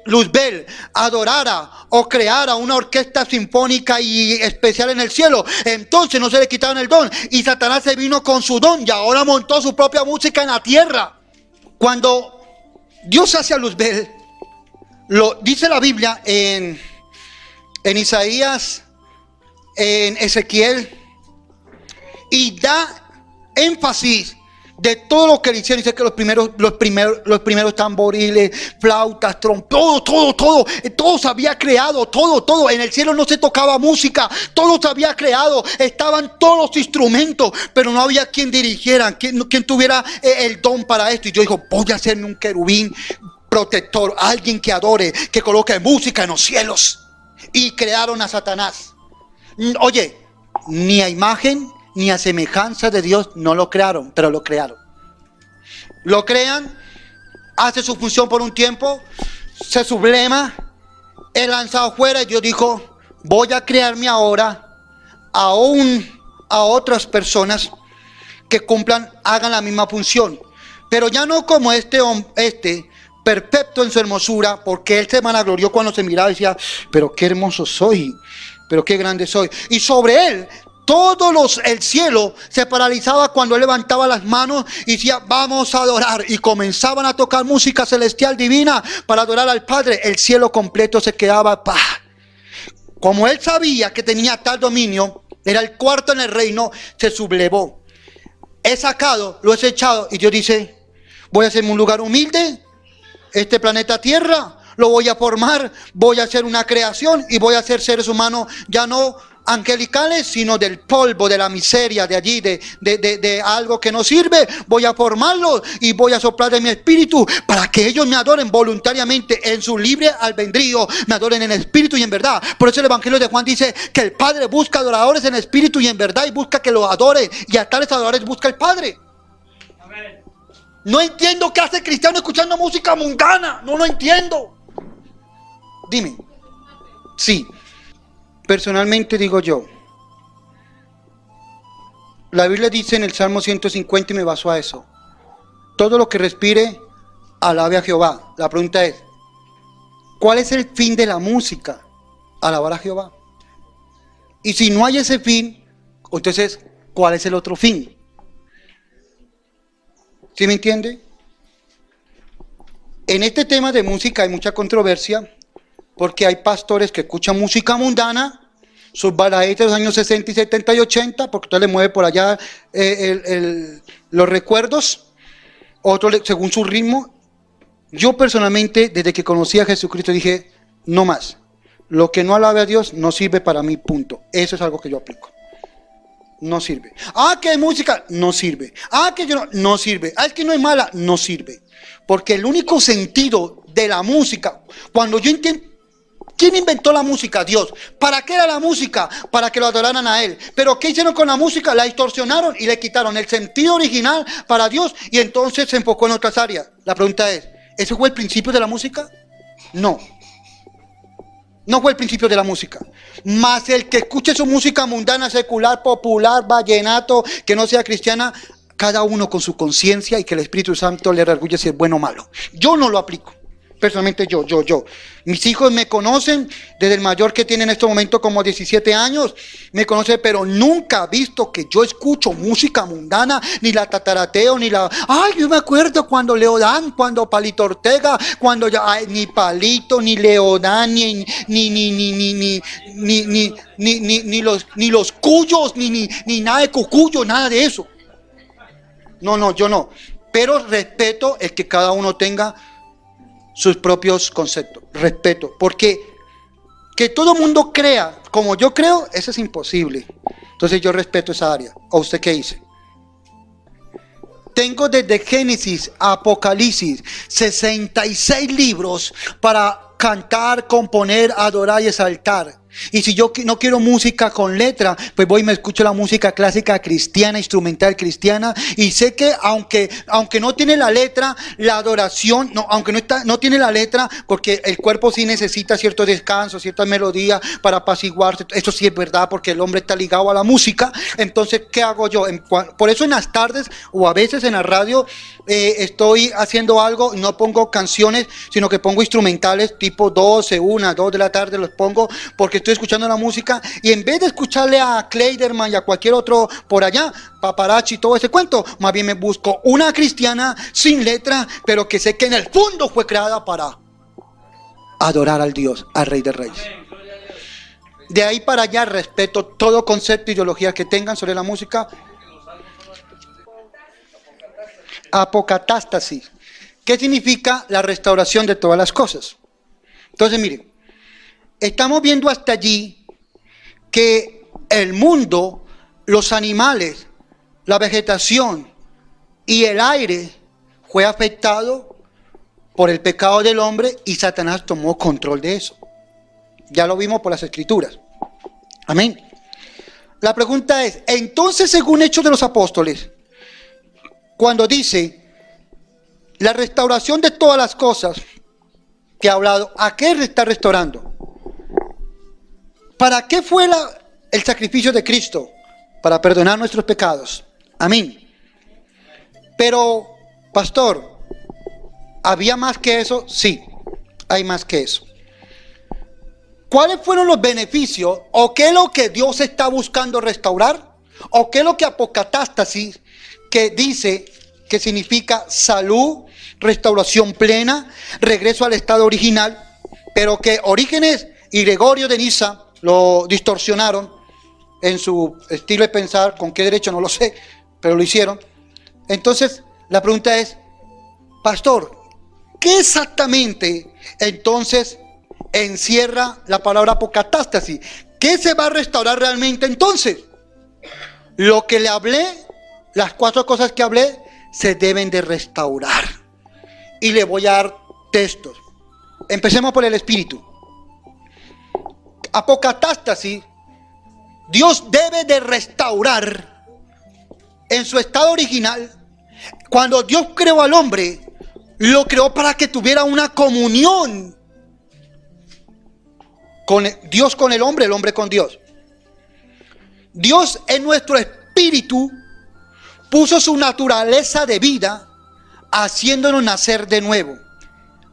Luzbel adorara o creara una orquesta sinfónica y especial en el cielo, entonces no se le quitaron el don y Satanás se vino con su don y ahora montó su propia música en la tierra. Cuando Dios hace a Luzbel, lo dice la Biblia en Isaías, en Ezequiel, y da énfasis de todo lo que le hicieron. Dice que los primeros tamboriles, flautas, trompetas, todo se había creado, todo. En el cielo no se tocaba música, todo se había creado, estaban todos los instrumentos, pero no había quien dirigiera, quien tuviera el don para esto. Y yo digo: voy a hacerme un querubín protector, alguien que adore, que coloque música en los cielos. Y crearon a Satanás. Oye, ni a imagen ni a semejanza de Dios no lo crearon, pero lo crearon. Lo crean, hace su función por un tiempo, se sublema, es lanzado fuera y Dios dijo, voy a crearme ahora a otras personas que cumplan, hagan la misma función. Pero ya no como este perfecto en su hermosura, porque él se vanaglorió cuando se miraba y decía, pero qué hermoso soy, pero qué grande soy. Y sobre él, el cielo se paralizaba cuando él levantaba las manos y decía, vamos a adorar. Y comenzaban a tocar música celestial divina para adorar al Padre. El cielo completo se quedaba paz. Como él sabía que tenía tal dominio, era el cuarto en el reino, se sublevó. He sacado, lo he echado. Y Dios dice, voy a hacerme un lugar humilde. Este planeta Tierra lo voy a formar. Voy a hacer una creación y voy a hacer seres humanos ya no angelicales, sino del polvo, de la miseria, de allí, de algo que no sirve. Voy a formarlos y voy a soplar de mi espíritu para que ellos me adoren voluntariamente en su libre albedrío, me adoren en espíritu y en verdad. Por eso el Evangelio de Juan dice que el Padre busca adoradores en espíritu y en verdad, y busca que lo adore, y a tales adoradores busca el Padre. Amén. No entiendo qué hace el cristiano escuchando música mundana, no lo entiendo. Dime. Sí. Personalmente digo yo, la Biblia dice en el Salmo 150 y me baso a eso, todo lo que respire, alabe a Jehová. La pregunta es, ¿cuál es el fin de la música? Alabar a Jehová. Y si no hay ese fin, entonces, ¿cuál es el otro fin? ¿Sí me entiende? En este tema de música hay mucha controversia, porque hay pastores que escuchan música mundana, sus baladetas de los años 60 y 70 y 80, porque usted le mueve por allá los recuerdos, otros según su ritmo. Yo personalmente, desde que conocí a Jesucristo, dije, no más. Lo que no alabe a Dios no sirve para mí, punto. Eso es algo que yo aplico. No sirve. Ah, que hay música, no sirve. Ah, que yo no sirve. Ah, es que no es mala, no sirve. Porque el único sentido de la música, cuando yo entiendo, ¿quién inventó la música? Dios. ¿Para qué era la música? Para que lo adoraran a Él. Pero ¿qué hicieron con la música? La distorsionaron y le quitaron el sentido original para Dios y entonces se enfocó en otras áreas. La pregunta es, ¿ese fue el principio de la música? No. No fue el principio de la música. Más el que escuche su música mundana, secular, popular, vallenato, que no sea cristiana, cada uno con su conciencia y que el Espíritu Santo le redarguye si es bueno o malo. Yo no lo aplico. Personalmente yo. Mis hijos me conocen, desde el mayor que tiene en este momento como 17 años, me conoce, pero nunca ha visto que yo escucho música mundana, ni la tatarateo, ni la... Ay, yo me acuerdo cuando Leodán, cuando Palito Ortega, cuando ya... Ay, ni Palito, ni Leodán, ni los cuyos, ni nada de cucuyo, nada de eso. No, yo no. Pero respeto el que cada uno tenga sus propios conceptos, respeto, porque que todo mundo crea como yo creo, eso es imposible. Entonces yo respeto esa área. ¿O usted qué dice? Tengo desde Génesis a Apocalipsis 66 libros para cantar, componer, adorar y exaltar. Y si yo no quiero música con letra, pues voy y me escucho la música clásica cristiana, instrumental cristiana, y sé que aunque no tiene la letra, la adoración, aunque no tiene la letra, porque el cuerpo sí necesita cierto descanso, cierta melodía para apaciguarse, eso sí es verdad, porque el hombre está ligado a la música. Entonces, ¿qué hago yo? Por eso en las tardes o a veces en la radio estoy haciendo algo, no pongo canciones, sino que pongo instrumentales tipo 12, 1, 2 de la tarde, los pongo porque estoy escuchando la música, y en vez de escucharle a Kleiderman y a cualquier otro por allá, Paparazzi y todo ese cuento, más bien me busco una cristiana sin letra, pero que sé que en el fondo fue creada para adorar al Dios, al Rey de Reyes. De ahí para allá respeto todo concepto e ideología que tengan sobre la música. Apocatástasis. ¿Qué significa la restauración de todas las cosas? Entonces, miren, estamos viendo hasta allí que el mundo, los animales, la vegetación y el aire fue afectado por el pecado del hombre y Satanás tomó control de eso. Ya lo vimos por las Escrituras. Amén. La pregunta es, entonces, según Hechos de los Apóstoles, cuando dice la restauración de todas las cosas que ha hablado, ¿a qué está restaurando? ¿Para qué fue el sacrificio de Cristo? Para perdonar nuestros pecados. Amén. Pero, pastor, ¿había más que eso? Sí, hay más que eso. ¿Cuáles fueron los beneficios o qué es lo que Dios está buscando restaurar? ¿O qué es lo que apocatástasis, que dice que significa salud, restauración plena, regreso al estado original, pero que Orígenes y Gregorio de Niza lo distorsionaron en su estilo de pensar, con qué derecho no lo sé, pero lo hicieron? Entonces, la pregunta es, pastor, ¿qué exactamente entonces encierra la palabra apocatástasis? ¿Qué se va a restaurar realmente entonces? Lo que le hablé, las 4 cosas que hablé, se deben de restaurar. Y le voy a dar textos. Empecemos por el espíritu. Apocatástasis, Dios debe de restaurar en su estado original. Cuando Dios creó al hombre, lo creó para que tuviera una comunión con Dios, con el hombre con Dios. Dios en nuestro espíritu puso su naturaleza de vida, haciéndonos nacer de nuevo.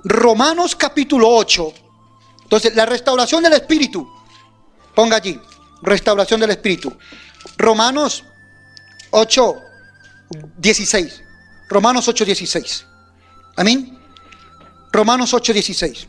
Romanos capítulo 8. Entonces, la restauración del espíritu, ponga allí, restauración del espíritu. Romanos 8, 16. Romanos 8, 16. Amén. Romanos 8, 16.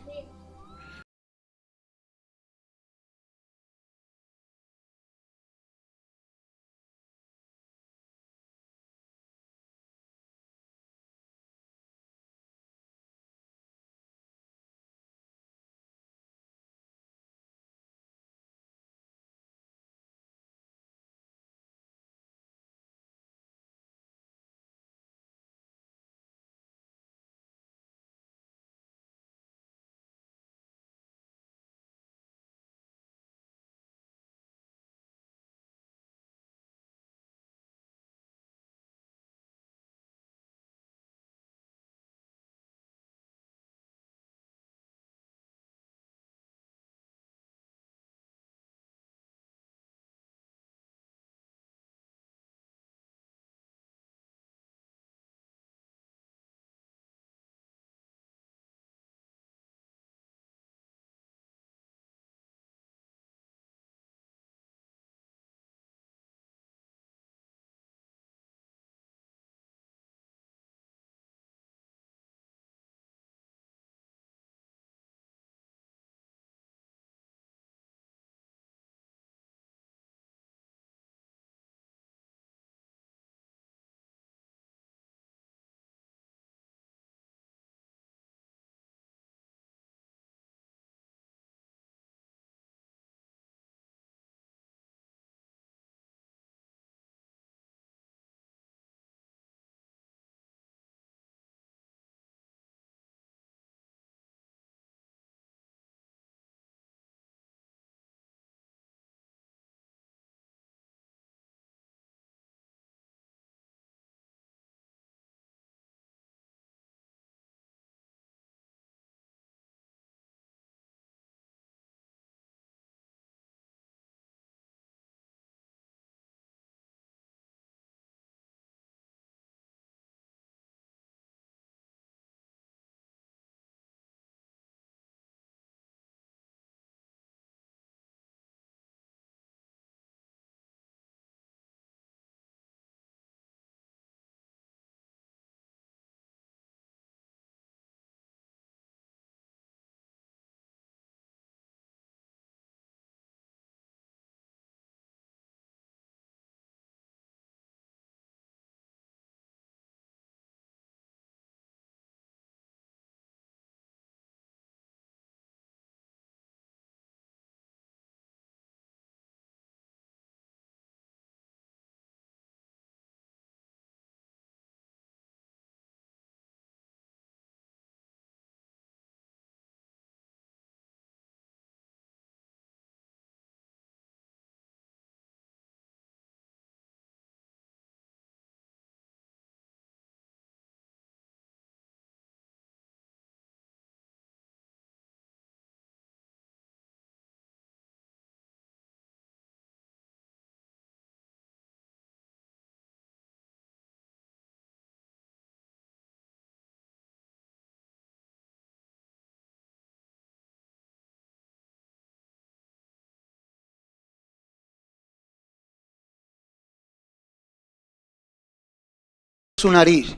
su nariz,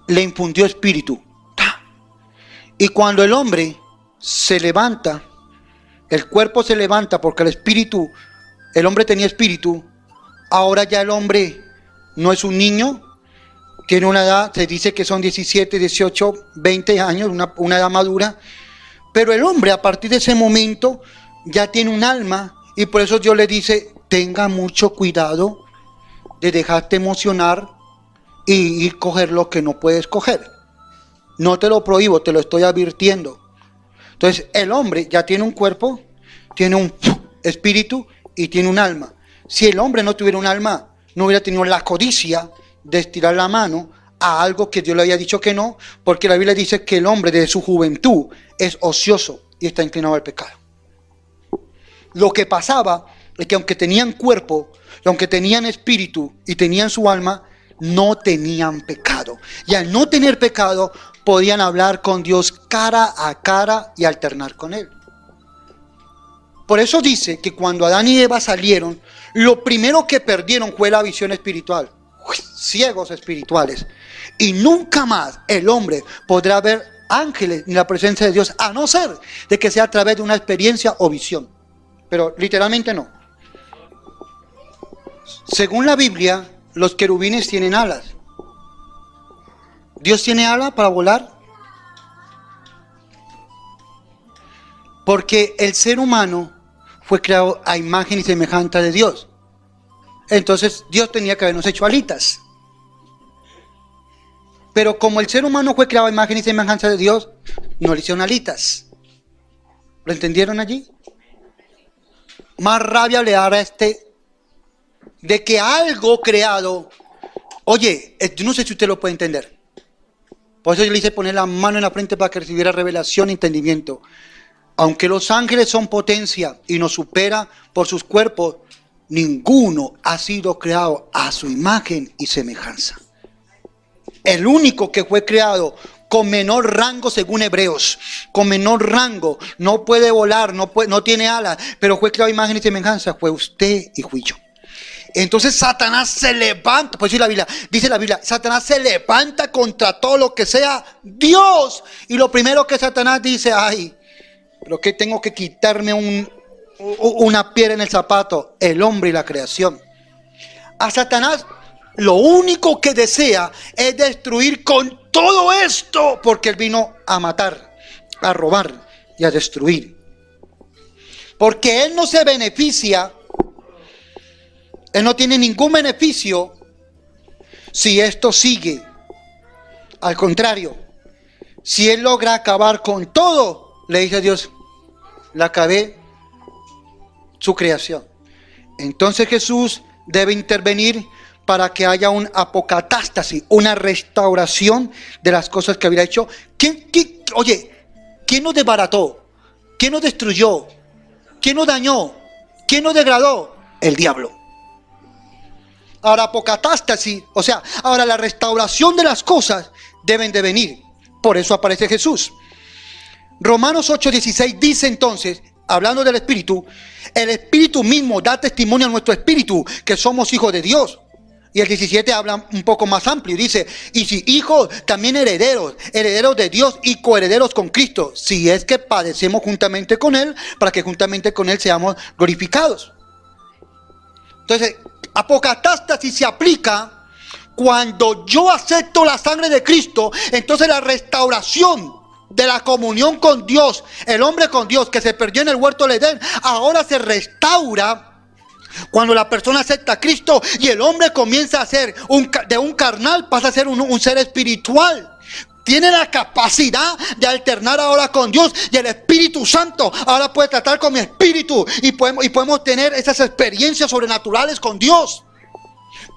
le infundió espíritu. Y cuando el hombre se levanta, el cuerpo se levanta porque el hombre tenía espíritu. Ahora ya el hombre no es un niño, tiene una edad, se dice que son 17, 18, 20 años, una edad madura. Pero el hombre a partir de ese momento ya tiene un alma, y por eso Dios le dice, tenga mucho cuidado de dejarte emocionar y ir a coger lo que no puedes coger. No te lo prohíbo, te lo estoy advirtiendo. Entonces el hombre ya tiene un cuerpo, tiene un espíritu y tiene un alma. Si el hombre no tuviera un alma, no hubiera tenido la codicia de estirar la mano a algo que Dios le había dicho que no, porque la Biblia dice que el hombre desde su juventud es ocioso y está inclinado al pecado. Lo que pasaba es que aunque tenían cuerpo, aunque tenían espíritu y tenían su alma, no tenían pecado. Y al no tener pecado, podían hablar con Dios cara a cara y alternar con Él. Por eso dice que cuando Adán y Eva salieron, lo primero que perdieron fue la visión espiritual. Ciegos espirituales. Y nunca más el hombre podrá ver ángeles ni la presencia de Dios, a no ser de que sea a través de una experiencia o visión. Pero literalmente no. Según la Biblia, los querubines tienen alas. ¿Dios tiene alas para volar? Porque el ser humano fue creado a imagen y semejanza de Dios. Entonces Dios tenía que habernos hecho alitas. Pero como el ser humano fue creado a imagen y semejanza de Dios, no le hicieron alitas. ¿Lo entendieron allí? Más rabia le dará de que algo creado, oye, yo no sé si usted lo puede entender. Por eso yo le hice poner la mano en la frente para que recibiera revelación y entendimiento. Aunque los ángeles son potencia y nos supera por sus cuerpos, ninguno ha sido creado a su imagen y semejanza. El único que fue creado con menor rango según Hebreos, con menor rango, no puede volar, no tiene alas, pero fue creado a imagen y semejanza, fue usted y fui yo. Entonces Satanás se levanta, pues dice la Biblia, Satanás se levanta contra todo lo que sea Dios. Y lo primero que Satanás dice, ay, pero que tengo que quitarme una piedra en el zapato, el hombre y la creación. A Satanás lo único que desea es destruir con todo esto, porque él vino a matar, a robar y a destruir. Porque él no se beneficia, él no tiene ningún beneficio si esto sigue. Al contrario, si él logra acabar con todo, le dice a Dios, le acabé su creación. Entonces Jesús debe intervenir para que haya un apocatástasis, una restauración de las cosas que había hecho. ¿Quién nos desbarató? ¿Quién nos destruyó? ¿Quién nos dañó? ¿Quién nos degradó? El diablo. Ahora apocatástasis, ahora la restauración de las cosas deben de venir. Por eso aparece Jesús. Romanos 8:16 dice entonces, hablando del Espíritu, el Espíritu mismo da testimonio a nuestro espíritu que somos hijos de Dios. Y el 17 habla un poco más amplio y dice, y si hijos, también herederos de Dios y coherederos con Cristo, si es que padecemos juntamente con Él, para que juntamente con Él seamos glorificados. Entonces, apocatástasis se aplica cuando yo acepto la sangre de Cristo. Entonces la restauración de la comunión con Dios, el hombre con Dios que se perdió en el huerto del Edén, ahora se restaura cuando la persona acepta a Cristo y el hombre comienza a ser de un carnal, pasa a ser un ser espiritual. Tiene la capacidad de alternar ahora con Dios, y el Espíritu Santo ahora puede tratar con mi espíritu y podemos tener esas experiencias sobrenaturales con Dios.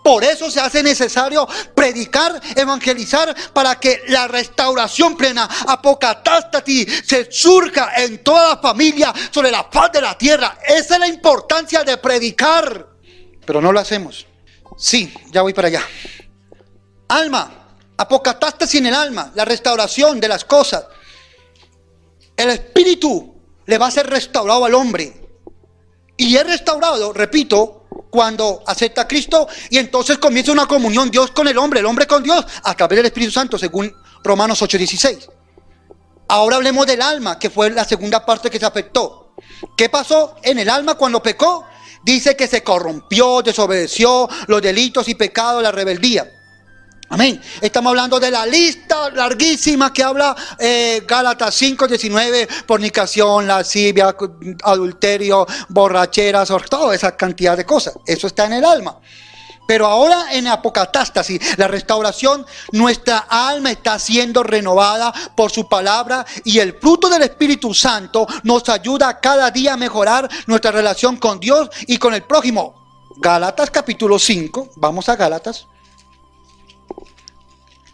Por eso se hace necesario predicar, evangelizar, para que la restauración plena, apocatástasis, se surja en toda la familia, sobre la faz de la tierra. Esa es la importancia de predicar. Pero no lo hacemos. Sí, ya voy para allá. Alma, apocatástasis en el alma, la restauración de las cosas. El espíritu le va a ser restaurado al hombre. Y es restaurado, repito, cuando acepta a Cristo, y entonces comienza una comunión Dios con el hombre con Dios, a través del Espíritu Santo, según Romanos 8:16. Ahora hablemos del alma, que fue la segunda parte que se afectó. ¿Qué pasó en el alma cuando pecó? Dice que se corrompió, desobedeció los delitos y pecados, la rebeldía. Amén. Estamos hablando de la lista larguísima que habla Gálatas 5:19, fornicación, lascivia, adulterio, borracheras, toda esa cantidad de cosas. Eso está en el alma. Pero ahora en apocatástasis, la restauración, nuestra alma está siendo renovada por su palabra, y el fruto del Espíritu Santo nos ayuda cada día a mejorar nuestra relación con Dios y con el prójimo. Gálatas capítulo 5, vamos a Gálatas.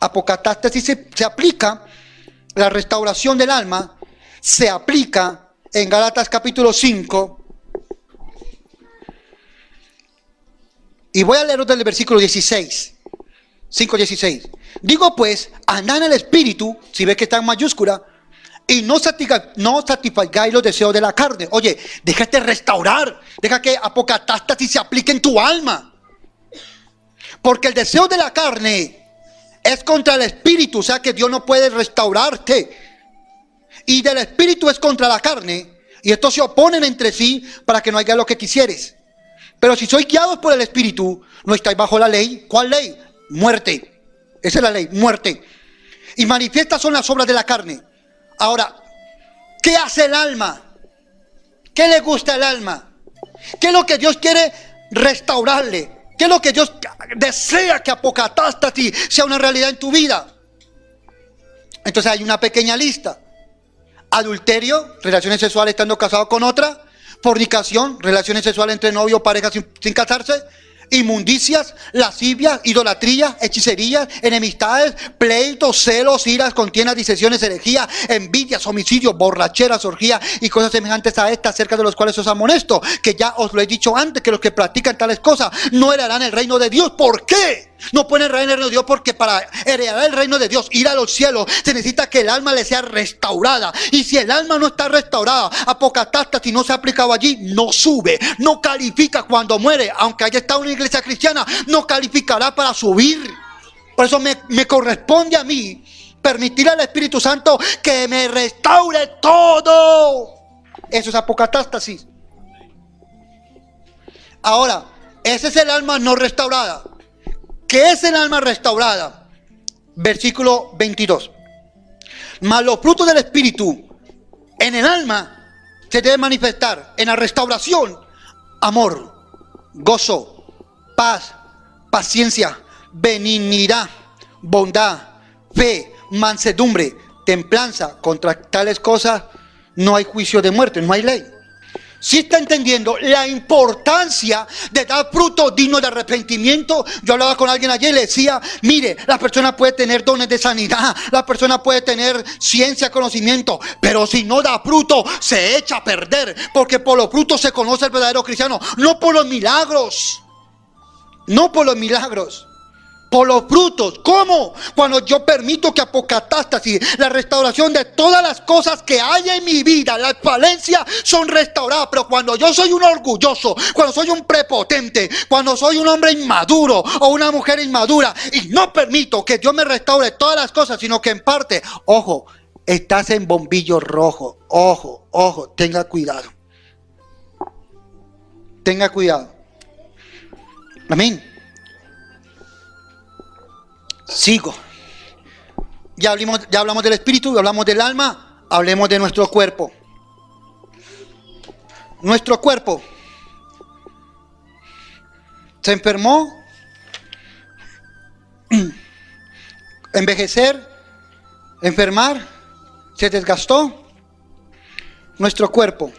Apocatástasis se aplica, la restauración del alma se aplica en Gálatas capítulo 5. Y voy a leer del versículo 16. 5:16. Digo pues, andad en el Espíritu, si ves que está en mayúscula, y no satisfagáis los deseos de la carne. Oye, déjate restaurar, deja que apocatástasis se aplique en tu alma. Porque el deseo de la carne es contra el Espíritu, o sea que Dios no puede restaurarte. Y del Espíritu es contra la carne, y estos se oponen entre sí para que no haya lo que quisieres. Pero si sois guiados por el Espíritu, no estáis bajo la ley. ¿Cuál ley? Muerte. Esa es la ley, muerte. Y manifiestas son las obras de la carne. Ahora, ¿qué hace el alma? ¿Qué le gusta al alma? ¿Qué es lo que Dios quiere restaurarle? ¿Qué es lo que Dios desea que apocatástasis sea una realidad en tu vida? Entonces hay una pequeña lista. Adulterio, relaciones sexuales estando casado con otra. Fornicación, relaciones sexuales entre novio o pareja sin casarse. Inmundicias, lascivias, idolatría, hechicerías, enemistades, pleitos, celos, iras, contiendas, disensiones, herejías, envidias, homicidios, borracheras, orgías y cosas semejantes a estas, acerca de los cuales os amonesto, que ya os lo he dicho antes, que los que practican tales cosas no heredarán el reino de Dios. ¿Por qué? No pueden heredar el reino de Dios, porque para heredar el reino de Dios, ir a los cielos, se necesita que el alma le sea restaurada. Y si el alma no está restaurada, apocatástasis no se ha aplicado allí, no sube, no califica cuando muere. Aunque haya estado en una iglesia cristiana, no calificará para subir. Por eso me corresponde a mí permitir al Espíritu Santo que me restaure todo. Eso es apocatástasis. Ahora, ese es el alma no restaurada. ¿Qué es el alma restaurada? Versículo 22. Mas los frutos del Espíritu en el alma se deben manifestar en la restauración: amor, gozo, paz, paciencia, benignidad, bondad, fe, mansedumbre, templanza. Contra tales cosas no hay juicio de muerte, no hay ley. Si está entendiendo la importancia de dar fruto digno de arrepentimiento. Yo hablaba con alguien ayer y le decía: mire, la persona puede tener dones de sanidad, la persona puede tener ciencia, conocimiento, pero si no da fruto, se echa a perder. Porque por los frutos se conoce el verdadero cristiano, no por los milagros. No por los milagros, por los frutos. ¿Cómo? Cuando yo permito que apocatástasis, la restauración de todas las cosas que hay en mi vida, las falencias son restauradas. Pero cuando yo soy un orgulloso, cuando soy un prepotente, cuando soy un hombre inmaduro o una mujer inmadura, y no permito que Dios me restaure todas las cosas, sino que en parte, ojo, estás en bombillo rojo. Ojo, ojo, tenga cuidado. Tenga cuidado. Amén. Sigo. Ya hablamos del espíritu, ya hablamos del alma. Hablemos de nuestro cuerpo. Nuestro cuerpo se enfermó, envejecer, enfermar, se desgastó. Nuestro cuerpo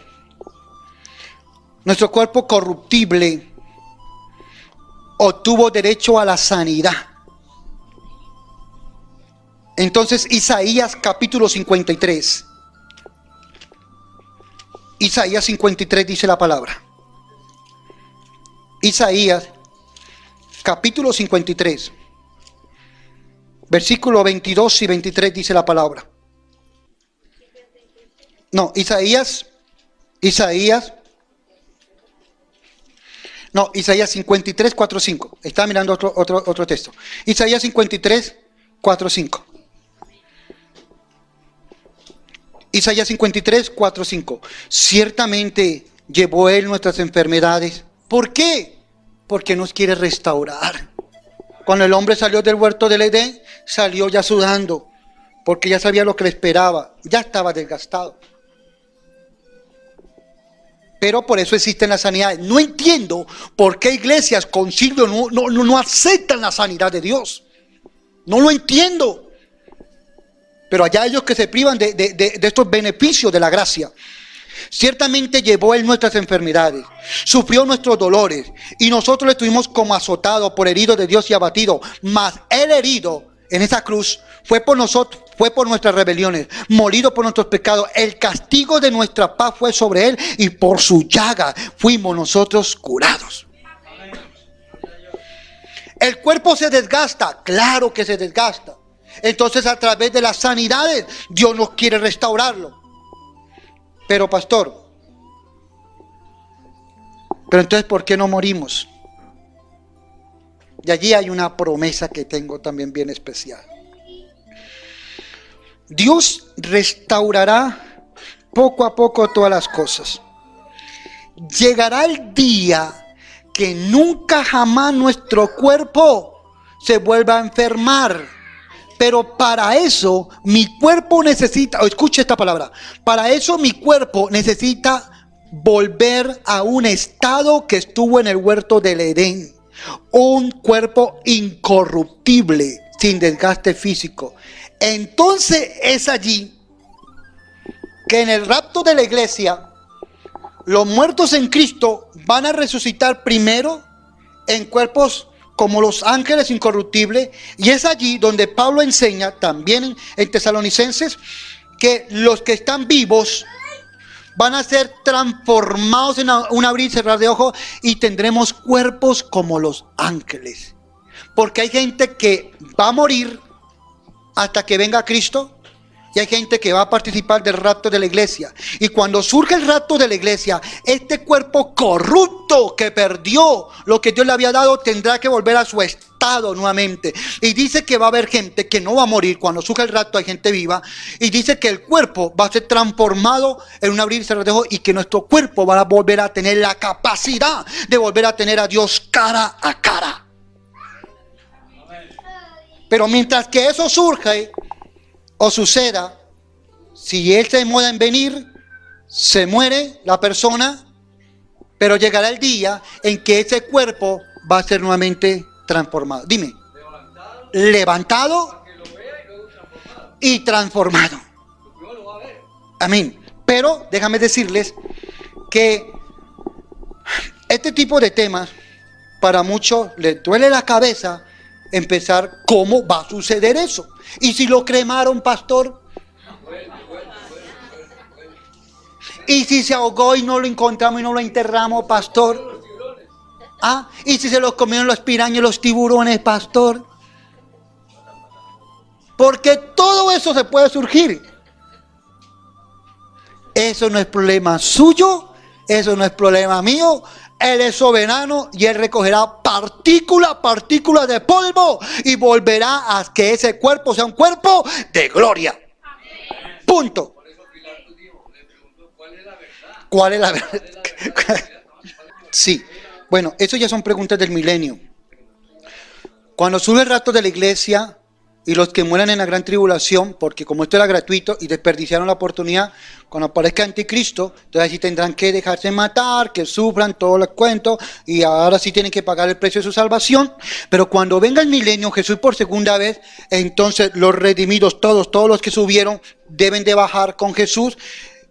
corruptible obtuvo derecho a la sanidad. Entonces Isaías capítulo 53. Isaías 53 dice la palabra. Isaías capítulo 53. Versículo 22 y 23 dice la palabra. No, Isaías. No, Isaías 53, 4, 5. Estaba mirando otro texto. Isaías 53, 4, 5. Isaías 53, 4, 5. Ciertamente llevó Él nuestras enfermedades. ¿Por qué? Porque nos quiere restaurar. Cuando el hombre salió del huerto del Edén, salió ya sudando, porque ya sabía lo que le esperaba, ya estaba desgastado. Pero por eso existen las sanidades. No entiendo por qué iglesias, concilios no aceptan la sanidad de Dios. No lo entiendo. Pero allá ellos que se privan de estos beneficios de la gracia. Ciertamente llevó Él nuestras enfermedades, sufrió nuestros dolores, y nosotros le tuvimos como azotados, por herido de Dios y abatido. Mas Él herido en esa cruz fue por nosotros, fue por nuestras rebeliones, molido por nuestros pecados. El castigo de nuestra paz fue sobre Él, y por su llaga fuimos nosotros curados. El cuerpo se desgasta, claro que se desgasta. Entonces, a través de las sanidades, Dios nos quiere restaurarlo. Pero pastor, pero entonces ¿por qué no morimos? Y allí hay una promesa que tengo también bien especial. Dios restaurará poco a poco todas las cosas. Llegará el día que nunca jamás nuestro cuerpo se vuelva a enfermar. Pero para eso mi cuerpo necesita, escuche esta palabra, para eso mi cuerpo necesita volver a un estado que estuvo en el huerto del Edén. Un cuerpo incorruptible, sin desgaste físico. Entonces es allí que en el rapto de la iglesia, los muertos en Cristo van a resucitar primero en cuerpos como los ángeles incorruptibles, y es allí donde Pablo enseña también en Tesalonicenses que los que están vivos van a ser transformados en un abrir y cerrar de ojos, y tendremos cuerpos como los ángeles. Porque hay gente que va a morir hasta que venga Cristo, y hay gente que va a participar del rapto de la iglesia. Y cuando surge el rapto de la iglesia, este cuerpo corrupto que perdió lo que Dios le había dado tendrá que volver a su estado nuevamente. Y dice que va a haber gente que no va a morir. Cuando surge el rapto hay gente viva. Y dice que el cuerpo va a ser transformado en un abrir y cerrar de ojos, y que nuestro cuerpo va a volver a tener la capacidad de volver a tener a Dios cara a cara. Pero mientras que eso surge o suceda, si Él se demora en venir, se muere la persona, pero llegará el día en que ese cuerpo va a ser nuevamente transformado. Dime, levantado y transformado. Amén. Pero déjame decirles que este tipo de temas, para muchos les duele la cabeza empezar cómo va a suceder eso. ¿Y si lo cremaron, pastor? ¿Y si se ahogó y no lo encontramos y no lo enterramos, pastor? ¿Ah? ¿Y si se los comieron los pirañas y los tiburones, pastor? Porque todo eso se puede surgir. Eso no es problema suyo, eso no es problema mío. Él es soberano y Él recogerá partícula de polvo y volverá a que ese cuerpo sea un cuerpo de gloria. Punto. ¿Cuál es la verdad? Sí. Bueno, eso ya son preguntas del milenio. Cuando sube el rapto de la iglesia y los que mueran en la gran tribulación, porque como esto era gratuito y desperdiciaron la oportunidad, cuando aparezca Anticristo, entonces sí tendrán que dejarse matar, que sufran todo el cuento, y ahora sí tienen que pagar el precio de su salvación. Pero cuando venga el milenio, Jesús por segunda vez, entonces los redimidos, todos los que subieron, deben de bajar con Jesús.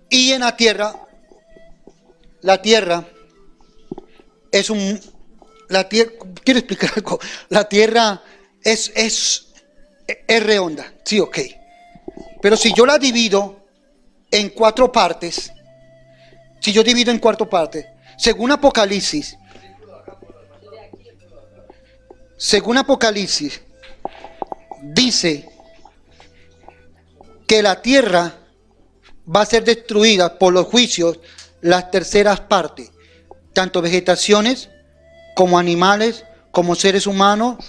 Y en la tierra es un... quiero explicar algo. La tierra es redonda, sí, ok. Pero si yo la divido en 4 partes, según Apocalipsis, dice que la tierra va a ser destruida por los juicios, las terceras partes, tanto vegetaciones como animales, como seres humanos,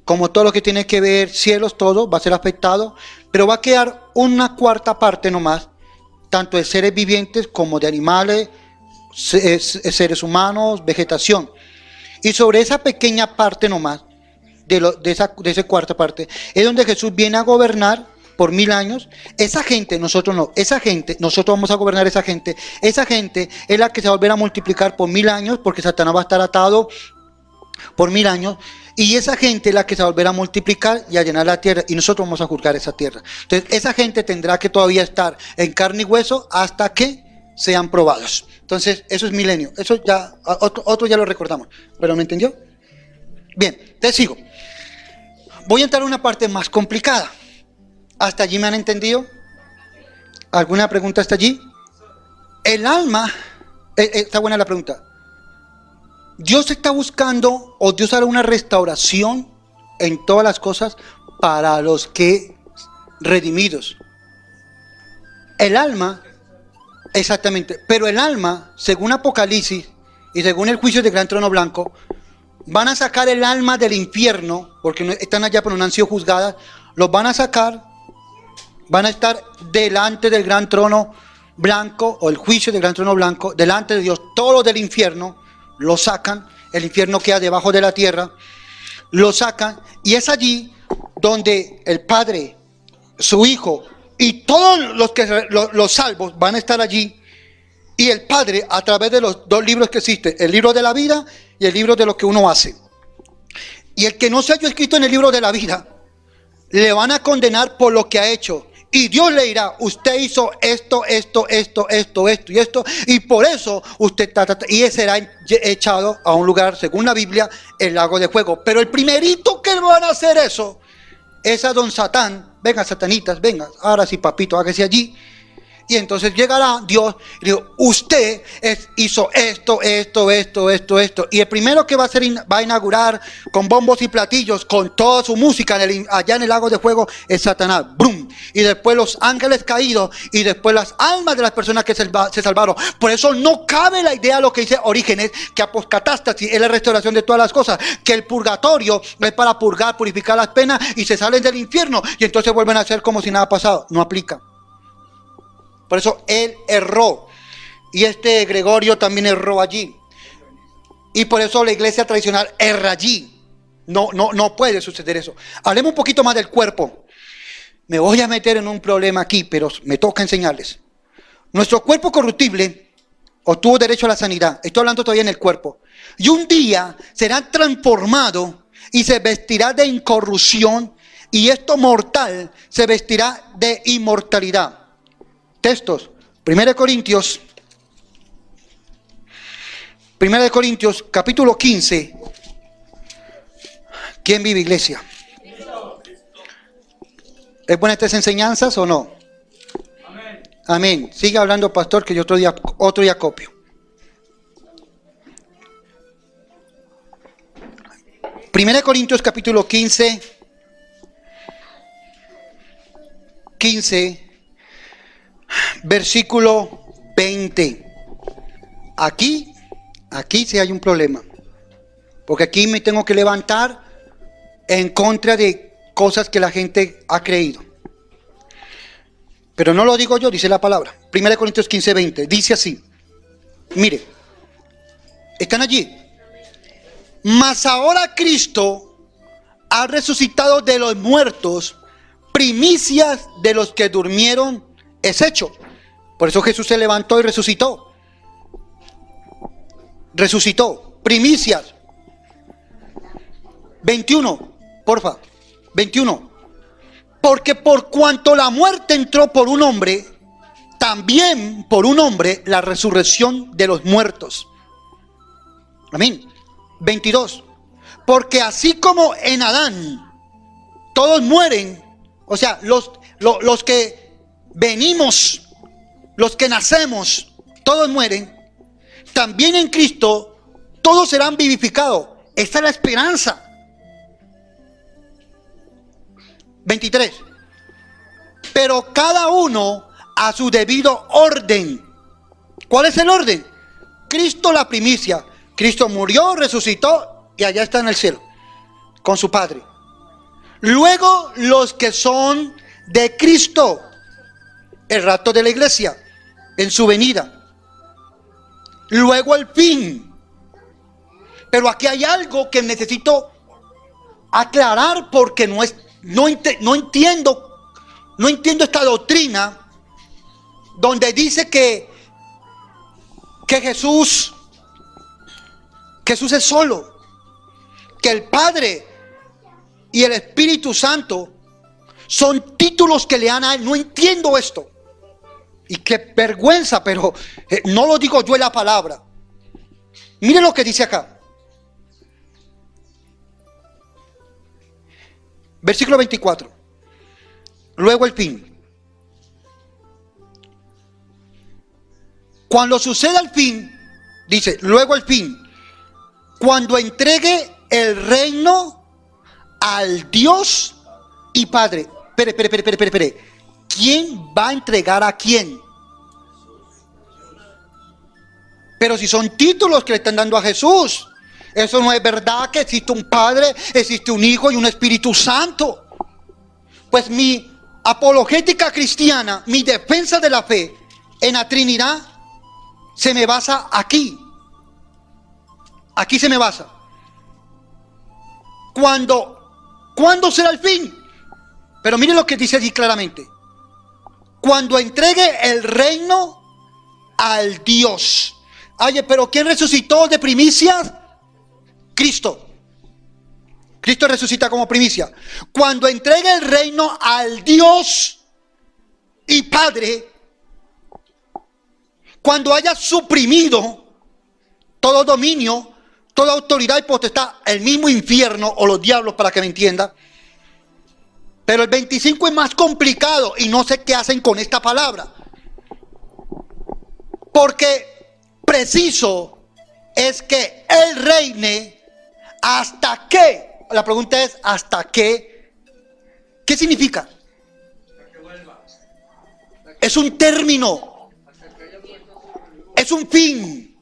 como todo lo que tiene que ver cielos, todo va a ser afectado, pero va a quedar una cuarta parte nomás, tanto de seres vivientes como de animales, seres humanos, vegetación. Y sobre esa pequeña parte nomás, de esa cuarta parte, es donde Jesús viene a gobernar por 1000 años. Esa gente, nosotros no, esa gente, nosotros vamos a gobernar esa gente es la que se va a volver a multiplicar por 1000 años, porque Satanás va a estar atado por 1000 años, y esa gente es la que se va a volver a multiplicar y a llenar la tierra, y nosotros vamos a juzgar esa tierra. Entonces esa gente tendrá que todavía estar en carne y hueso hasta que sean probados. Entonces eso es milenio, eso ya, otro ya lo recordamos, pero ¿me entendió? Bien, te sigo. Voy a entrar a una parte más complicada. ¿Hasta allí me han entendido? ¿Alguna pregunta hasta allí? El alma, está buena la pregunta. Dios está buscando, o Dios hará una restauración en todas las cosas para los que redimidos. El alma, exactamente, pero el alma, según Apocalipsis y según el juicio del gran trono blanco, van a sacar el alma del infierno, porque están allá pero no han sido juzgadas, los van a sacar, van a estar delante del gran trono blanco, o el juicio del gran trono blanco, delante de Dios. Todos los del infierno lo sacan, el infierno queda debajo de la tierra, lo sacan, y es allí donde el Padre, su Hijo y todos los salvos van a estar allí, y el Padre, a través de los dos libros que existen, el libro de la vida y el libro de lo que uno hace, y el que no se haya escrito en el libro de la vida, le van a condenar por lo que ha hecho. Y Dios le dirá, usted hizo esto, y por eso usted y será echado a un lugar, según la Biblia, el lago de fuego. Pero el primerito que van a hacer eso es a don Satán. Venga, satanitas, venga, ahora sí, papito, hágase allí. Y entonces llegará Dios y dijo, usted hizo esto. Y el primero que va a inaugurar con bombos y platillos, con toda su música allá en el lago de fuego, es Satanás. ¡Brum! Y después los ángeles caídos, y después las almas de las personas que se salvaron. Por eso no cabe la idea, lo que dice Orígenes, que aposcatástasis es la restauración de todas las cosas, que el purgatorio es para purgar, purificar las penas, y se salen del infierno y entonces vuelven a ser como si nada ha pasado. No aplica. Por eso él erró, y Gregorio también erró allí, y por eso la iglesia tradicional erra allí. No puede suceder eso. Hablemos un poquito más del cuerpo. Me voy a meter en un problema aquí, pero me toca enseñarles. Nuestro cuerpo corruptible obtuvo derecho a la sanidad. Estoy hablando todavía en el cuerpo. Y un día será transformado y se vestirá de incorrupción, y esto mortal se vestirá de inmortalidad. Textos, 1 Corintios capítulo 15. ¿Quién vive, iglesia? ¿Es buena estas enseñanzas o no? Amén. Amén. Sigue hablando, pastor, que yo otro día copio. 1 Corintios capítulo 15, versículo 20. Aquí sí hay un problema, porque aquí me tengo que levantar en contra de cosas que la gente ha creído. Pero no lo digo yo, dice la palabra. 1 Corintios 15, 20. Dice así. Mire, ¿están allí? Mas ahora Cristo ha resucitado de los muertos, primicias de los que durmieron es hecho. Por eso Jesús se levantó y resucitó. Primicias. 21, porfa. 21. Porque por cuanto la muerte entró por un hombre, también por un hombre la resurrección de los muertos. Amén. 22. Porque así como en Adán todos mueren, o sea, los que venimos, los que nacemos, todos mueren, también en Cristo todos serán vivificados. Esta es la esperanza. 23. Pero cada uno a su debido orden. ¿Cuál es el orden? Cristo la primicia. Cristo murió, resucitó y allá está en el cielo, con su Padre. Luego los que son de Cristo, el rapto de la iglesia, en su venida. Luego el fin. Pero aquí hay algo que necesito aclarar porque no entiendo esta doctrina donde dice que Jesús es solo, que el Padre y el Espíritu Santo son títulos que le dan a él. No entiendo esto. Y qué vergüenza, pero no lo digo yo en la palabra. Mire lo que dice acá. Versículo 24. Luego el fin. Cuando suceda el fin, dice, luego el fin. Cuando entregue el reino al Dios y Padre. Espere. ¿Quién va a entregar a quién? Pero si son títulos que le están dando a Jesús. Eso no es verdad que existe un Padre, existe un Hijo y un Espíritu Santo. Pues mi apologética cristiana, mi defensa de la fe en la Trinidad, se me basa aquí. Aquí se me basa. ¿Cuándo será el fin? Pero miren lo que dice allí claramente. Cuando entregue el reino al Dios. Oye, pero ¿quién resucitó de primicias? Cristo. Cristo resucita como primicia. Cuando entregue el reino al Dios y Padre, cuando haya suprimido todo dominio, toda autoridad y potestad, el mismo infierno o los diablos, para que me entienda. Pero el 25 es más complicado y no sé qué hacen con esta palabra. Porque preciso es que Él reine hasta que. La pregunta es ¿hasta qué? ¿Qué significa? Es un término. Es un fin.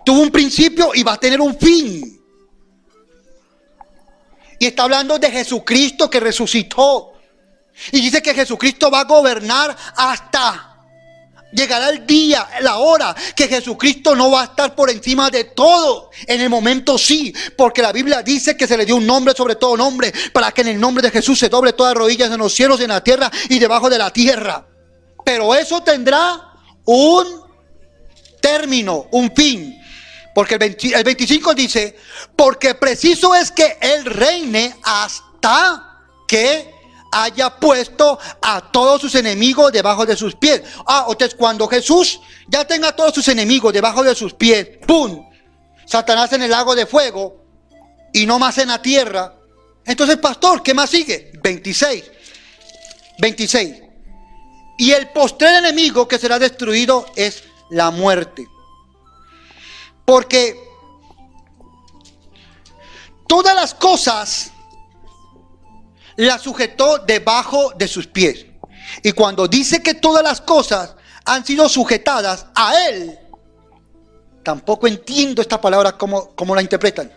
Tuvo un principio y va a tener un fin. Y está hablando de Jesucristo que resucitó. Y dice que Jesucristo va a gobernar hasta llegará el día, la hora que Jesucristo no va a estar por encima de todo. En el momento sí, porque la Biblia dice que se le dio un nombre sobre todo nombre, para que en el nombre de Jesús se doble todas rodillas en los cielos, en la tierra y debajo de la tierra. Pero eso tendrá un término, un fin. Porque el 25 dice, porque preciso es que Él reine hasta que haya puesto a todos sus enemigos debajo de sus pies. Entonces cuando Jesús ya tenga a todos sus enemigos debajo de sus pies, ¡pum! Satanás en el lago de fuego y no más en la tierra. Entonces, pastor, ¿qué más sigue? 26. Y el postrer enemigo que será destruido es la muerte. Porque todas las cosas las sujetó debajo de sus pies. Y cuando dice que todas las cosas han sido sujetadas a Él, tampoco entiendo esta palabra cómo la interpretan.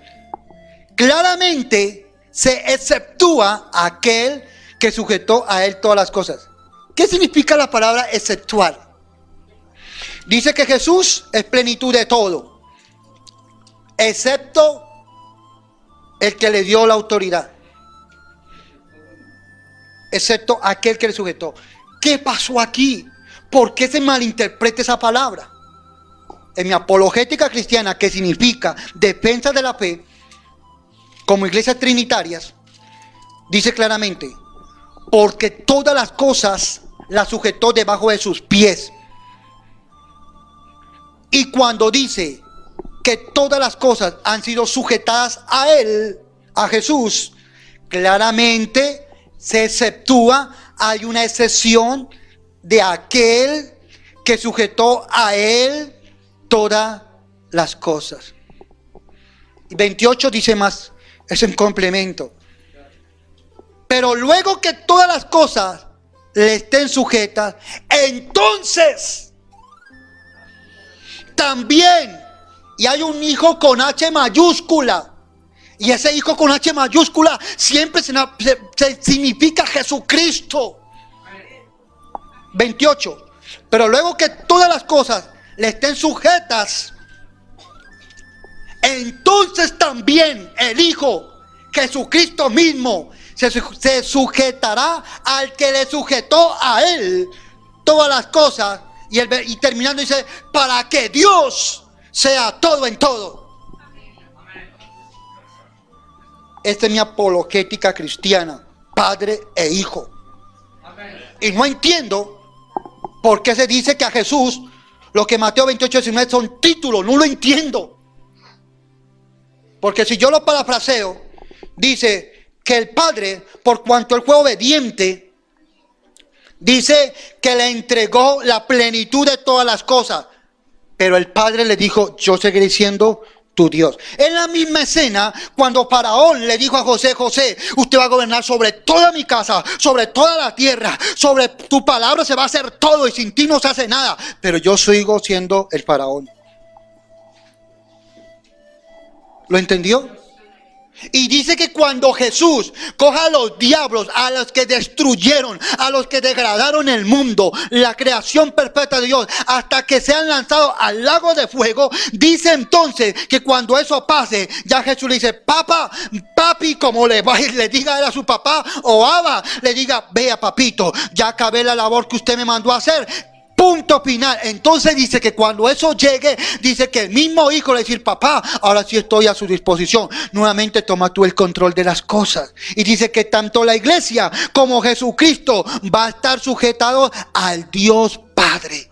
Claramente se exceptúa aquel que sujetó a Él todas las cosas. ¿Qué significa la palabra exceptuar? Dice que Jesús es plenitud de todo, excepto el que le dio la autoridad, excepto aquel que le sujetó. ¿Qué pasó aquí? ¿Por qué se malinterpreta esa palabra? En mi apologética cristiana, que significa defensa de la fe, como iglesias trinitarias, dice claramente, porque todas las cosas las sujetó debajo de sus pies. Y cuando dice que todas las cosas han sido sujetadas a Él, a Jesús, claramente se exceptúa, hay una excepción de aquel que sujetó a Él todas las cosas. 28 dice más, es un complemento. Pero luego que todas las cosas le estén sujetas, entonces también, y hay un hijo con H mayúscula, Y ese hijo con H mayúscula siempre se significa Jesucristo. 28. Pero luego que todas las cosas le estén sujetas, entonces también el Hijo, Jesucristo mismo, se sujetará al que le sujetó a él todas las cosas. Y terminando dice, para que Dios sea todo en todo. Esta es mi apologética cristiana, padre e hijo. Y no entiendo por qué se dice que a Jesús lo que Mateo 28:19 son títulos. No lo entiendo. Porque si yo lo parafraseo, dice que el Padre, por cuanto él fue obediente, dice que le entregó la plenitud de todas las cosas. Pero el Padre le dijo, yo seguiré siendo tu Dios. En la misma escena, cuando Faraón le dijo a José, José, usted va a gobernar sobre toda mi casa, sobre toda la tierra, sobre tu palabra se va a hacer todo y sin ti no se hace nada. Pero yo sigo siendo el Faraón. ¿Lo entendió? Y dice que cuando Jesús coja a los diablos, a los que destruyeron, a los que degradaron el mundo, la creación perfecta de Dios, hasta que sean lanzados al lago de fuego, dice entonces que cuando eso pase, ya Jesús le dice, papá, papi, como le diga él a su papá, o Abba, le diga, vea papito, ya acabé la labor que usted me mandó a hacer. Punto final. Entonces dice que cuando eso llegue, dice que el mismo hijo le dice, papá, ahora sí estoy a su disposición. Nuevamente toma tú el control de las cosas. Y dice que tanto la iglesia como Jesucristo va a estar sujetados al Dios Padre.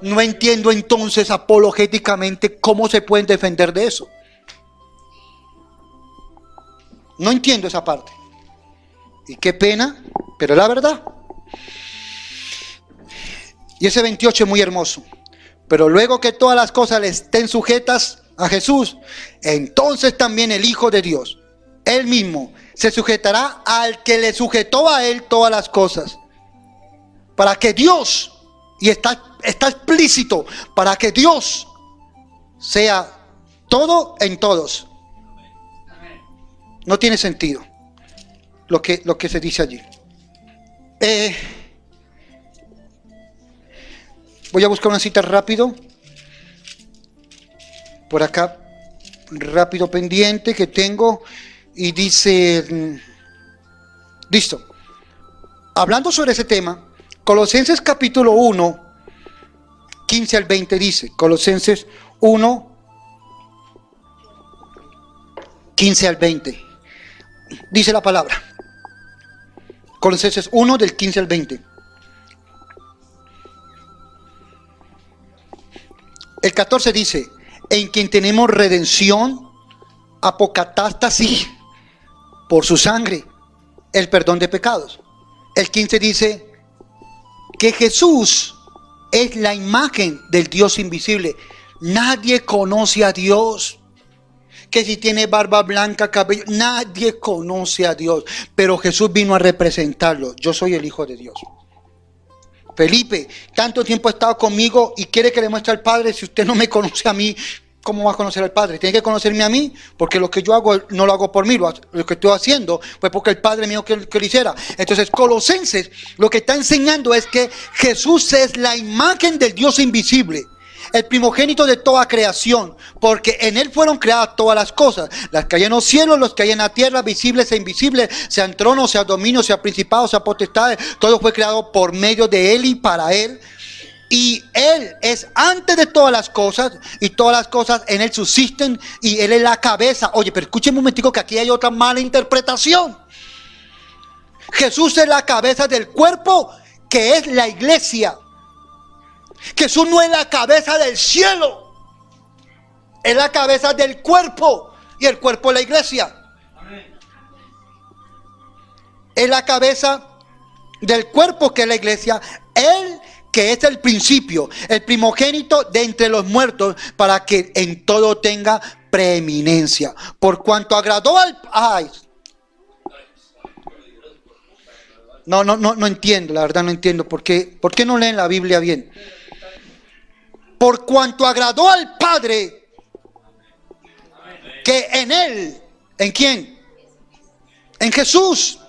No entiendo entonces apologéticamente cómo se pueden defender de eso. No entiendo esa parte. Y qué pena, pero la verdad. Y ese 28 es muy hermoso. Pero luego que todas las cosas le estén sujetas a Jesús, entonces también el Hijo de Dios, él mismo, se sujetará al que le sujetó a él todas las cosas. Para que Dios, y está explícito, para que Dios sea todo en todos. No tiene sentido lo que se dice allí. Voy a buscar una cita rápido. Por acá, rápido pendiente que tengo. Y dice, listo. Hablando sobre ese tema, Colosenses capítulo 1, 15 al 20 dice. Colosenses 1, 15 al 20. Dice la palabra. Colosenses 1 del 15 al 20. El 14 dice, en quien tenemos redención, apocatástasis, por su sangre, el perdón de pecados. El 15 dice que Jesús es la imagen del Dios invisible. Nadie conoce a Dios. Que si tiene barba blanca, cabello, nadie conoce a Dios. Pero Jesús vino a representarlo. Yo soy el Hijo de Dios. Felipe, tanto tiempo ha estado conmigo y quiere que le muestre al Padre. Si usted no me conoce a mí, ¿cómo va a conocer al Padre? Tiene que conocerme a mí, porque lo que yo hago no lo hago por mí, lo que estoy haciendo pues porque el Padre mío que lo hiciera. Entonces Colosenses lo que está enseñando es que Jesús es la imagen del Dios invisible, el primogénito de toda creación, porque en él fueron creadas todas las cosas, las que hay en los cielos, los que hay en la tierra, visibles e invisibles, sean tronos, sean dominios, sean principados, sean potestades, todo fue creado por medio de él y para él. Y él es antes de todas las cosas, y todas las cosas en él subsisten, y él es la cabeza. Oye, pero escuchen un momentico que aquí hay otra mala interpretación. Jesús es la cabeza del cuerpo, que es la iglesia. Jesús no es la cabeza del cielo, es la cabeza del cuerpo, y el cuerpo es la iglesia. Es la cabeza del cuerpo, que es la iglesia. Él que es el principio, el primogénito de entre los muertos, para que en todo tenga preeminencia. Por cuanto agradó al... Ay. No entiendo, la verdad no entiendo. ¿Por qué no leen la Biblia bien? Por cuanto agradó al Padre que en Él, ¿en quién? En Jesús,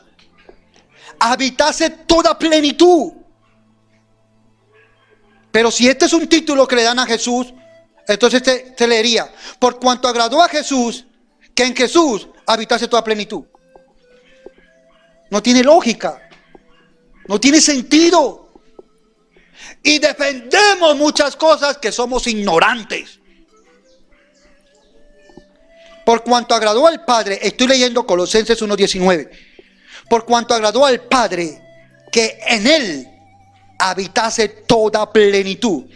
habitase toda plenitud. Pero si este es un título que le dan a Jesús, entonces te leería: por cuanto agradó a Jesús, que en Jesús habitase toda plenitud. No tiene lógica, no tiene sentido. Y defendemos muchas cosas que somos ignorantes. Por cuanto agradó al Padre, estoy leyendo Colosenses 1:19. Por cuanto agradó al Padre que en Él habitase toda plenitud.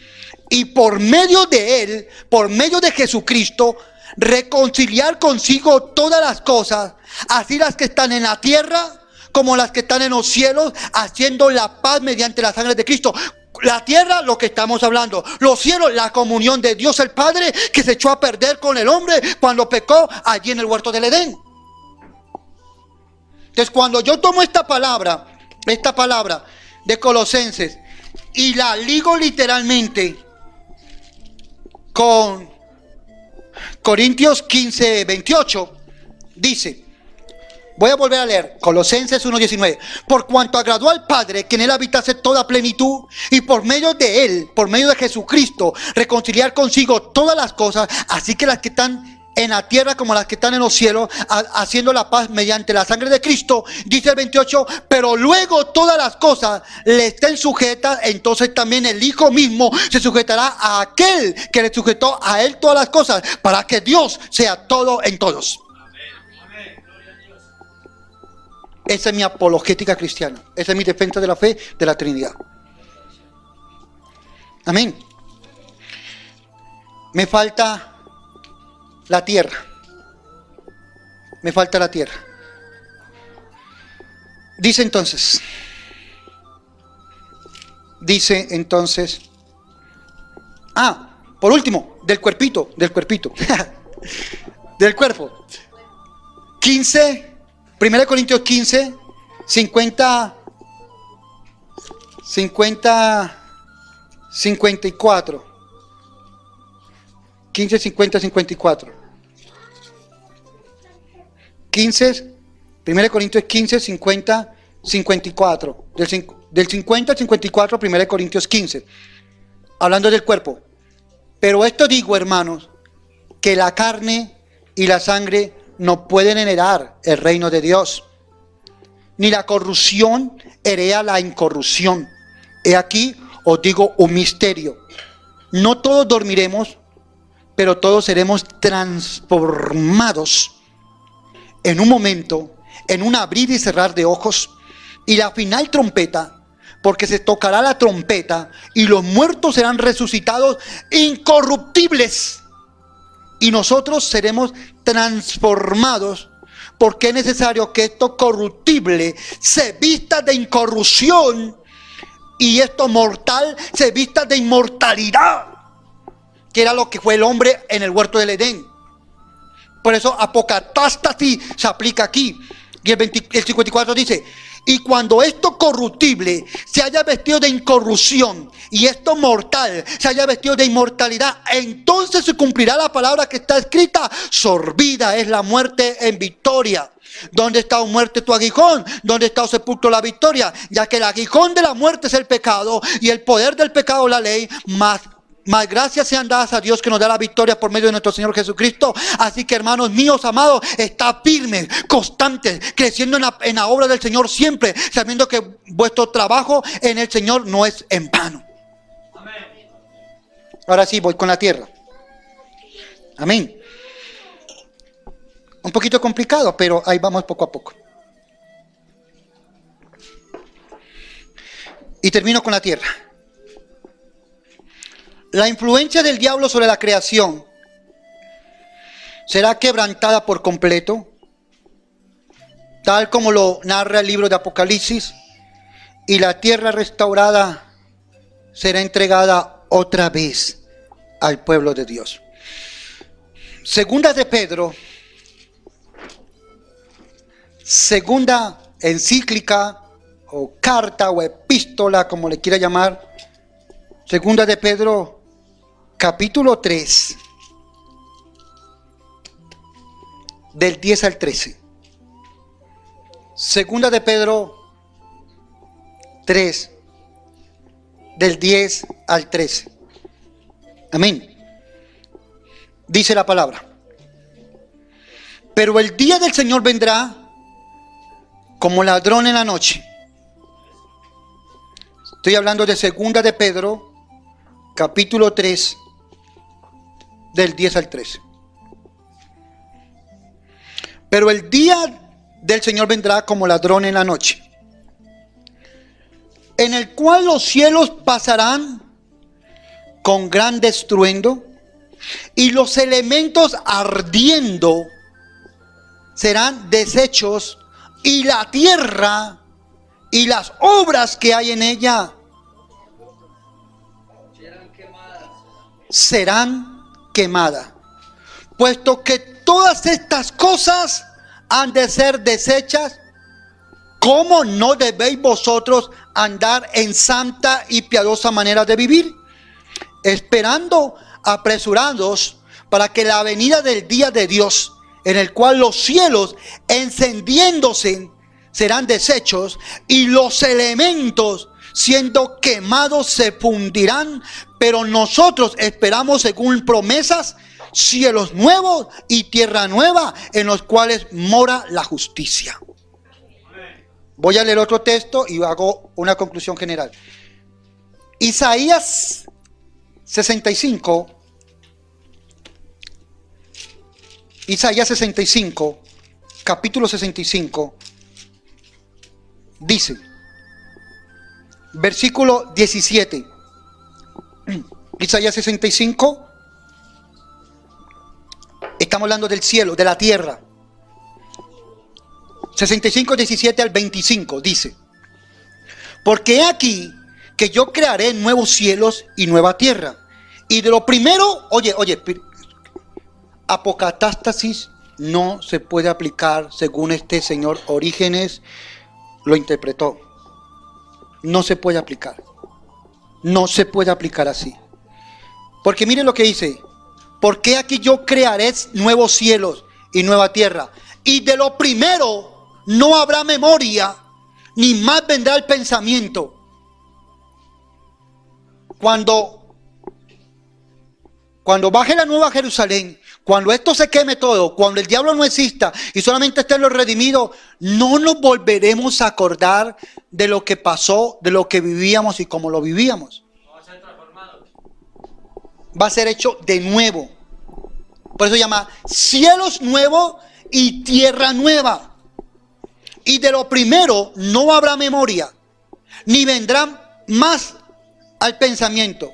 Y por medio de Él, por medio de Jesucristo, reconciliar consigo todas las cosas, así las que están en la tierra como las que están en los cielos, haciendo la paz mediante la sangre de Cristo. La tierra, lo que estamos hablando. Los cielos, la comunión de Dios el Padre, que se echó a perder con el hombre cuando pecó allí en el huerto del Edén. Entonces, cuando yo tomo esta palabra de Colosenses y la ligo literalmente con Corintios 15:28, dice, voy a volver a leer Colosenses 1:19. Por cuanto agradó al Padre que en Él habitase toda plenitud, y por medio de Él, por medio de Jesucristo, reconciliar consigo todas las cosas, así que las que están en la tierra como las que están en los cielos, haciendo la paz mediante la sangre de Cristo. Dice el 28, pero luego todas las cosas le estén sujetas, entonces también el Hijo mismo se sujetará a aquel que le sujetó a Él todas las cosas, para que Dios sea todo en todos. Esa es mi apologética cristiana. Esa es mi defensa de la fe de la Trinidad. Amén. Me falta la tierra. Me falta la tierra. Dice entonces. Por último, del cuerpito. Del cuerpo. 1 Corintios 15, 54. 15, 50, 54. 1 Corintios 15, 50, 54. Del 50 al 54, 1 Corintios 15. Hablando del cuerpo. Pero esto digo, hermanos, que la carne y la sangre no pueden heredar el reino de Dios, ni la corrupción hereda la incorrupción. He aquí os digo un misterio: no todos dormiremos, pero todos seremos transformados en un momento, en un abrir y cerrar de ojos, y la final trompeta, porque se tocará la trompeta, y los muertos serán resucitados incorruptibles, y nosotros seremos transformados, porque es necesario que esto corruptible se vista de incorrupción y esto mortal se vista de inmortalidad, que era lo que fue el hombre en el huerto del Edén. Por eso apocatástasis se aplica aquí. Y el 54 dice: y cuando esto corruptible se haya vestido de incorrupción y esto mortal se haya vestido de inmortalidad, entonces se cumplirá la palabra que está escrita: sorbida es la muerte en victoria. ¿Dónde está, oh muerte, tu aguijón? ¿Dónde está, oh sepulcro, la victoria? Ya que el aguijón de la muerte es el pecado, y el poder del pecado la ley, más gracias sean dadas a Dios que nos da la victoria por medio de nuestro Señor Jesucristo. Así que, hermanos míos amados, está firme, constante, creciendo en la obra del Señor siempre, sabiendo que vuestro trabajo en el Señor no es en vano. Amén. Ahora sí, voy con la tierra. Amén. Un poquito complicado, pero ahí vamos poco a poco. Y termino con la tierra. La influencia del diablo sobre la creación será quebrantada por completo, tal como lo narra el libro de Apocalipsis, y la tierra restaurada será entregada otra vez al pueblo de Dios. Segunda de Pedro, segunda encíclica o carta o epístola, como le quiera llamar, segunda de Pedro, capítulo 3. del 10 al 13. Segunda de Pedro 3, del 10 al 13. Amén. Dice la palabra: pero el día del Señor vendrá como ladrón en la noche. Estoy hablando de Segunda de Pedro, capítulo 3, del 10 al 13. Pero el día del Señor vendrá como ladrón en la noche, en el cual los cielos pasarán con gran estruendo, y los elementos ardiendo serán deshechos, y la tierra y las obras que hay en ella serán quemadas. Puesto que todas estas cosas han de ser deshechas, ¿cómo no debéis vosotros andar en santa y piadosa manera de vivir, esperando apresurados para que la venida del día de Dios, en el cual los cielos encendiéndose serán deshechos, y los elementos siendo quemados se fundirán? Pero nosotros esperamos, según promesas, cielos nuevos y tierra nueva, en los cuales mora la justicia. Voy a leer otro texto y hago una conclusión general. Isaías 65. Isaías 65, capítulo 65, dice, versículo 17. Isaías 65, estamos hablando del cielo, de la tierra. 65, 17 al 25, dice: porque he aquí que yo crearé nuevos cielos y nueva tierra. Y de lo primero, oye, apocatástasis no se puede aplicar según este señor Orígenes lo interpretó. No se puede aplicar. No se puede aplicar así. Porque miren lo que dice: porque aquí yo crearé nuevos cielos y nueva tierra, y de lo primero no habrá memoria, ni más vendrá el pensamiento. Cuando baje la nueva Jerusalén, cuando esto se queme todo, cuando el diablo no exista y solamente estén los redimidos, no nos volveremos a acordar de lo que pasó, de lo que vivíamos y cómo lo vivíamos. Va a ser hecho de nuevo. Por eso se llama cielos nuevos y tierra nueva. Y de lo primero no habrá memoria, ni vendrá más al pensamiento.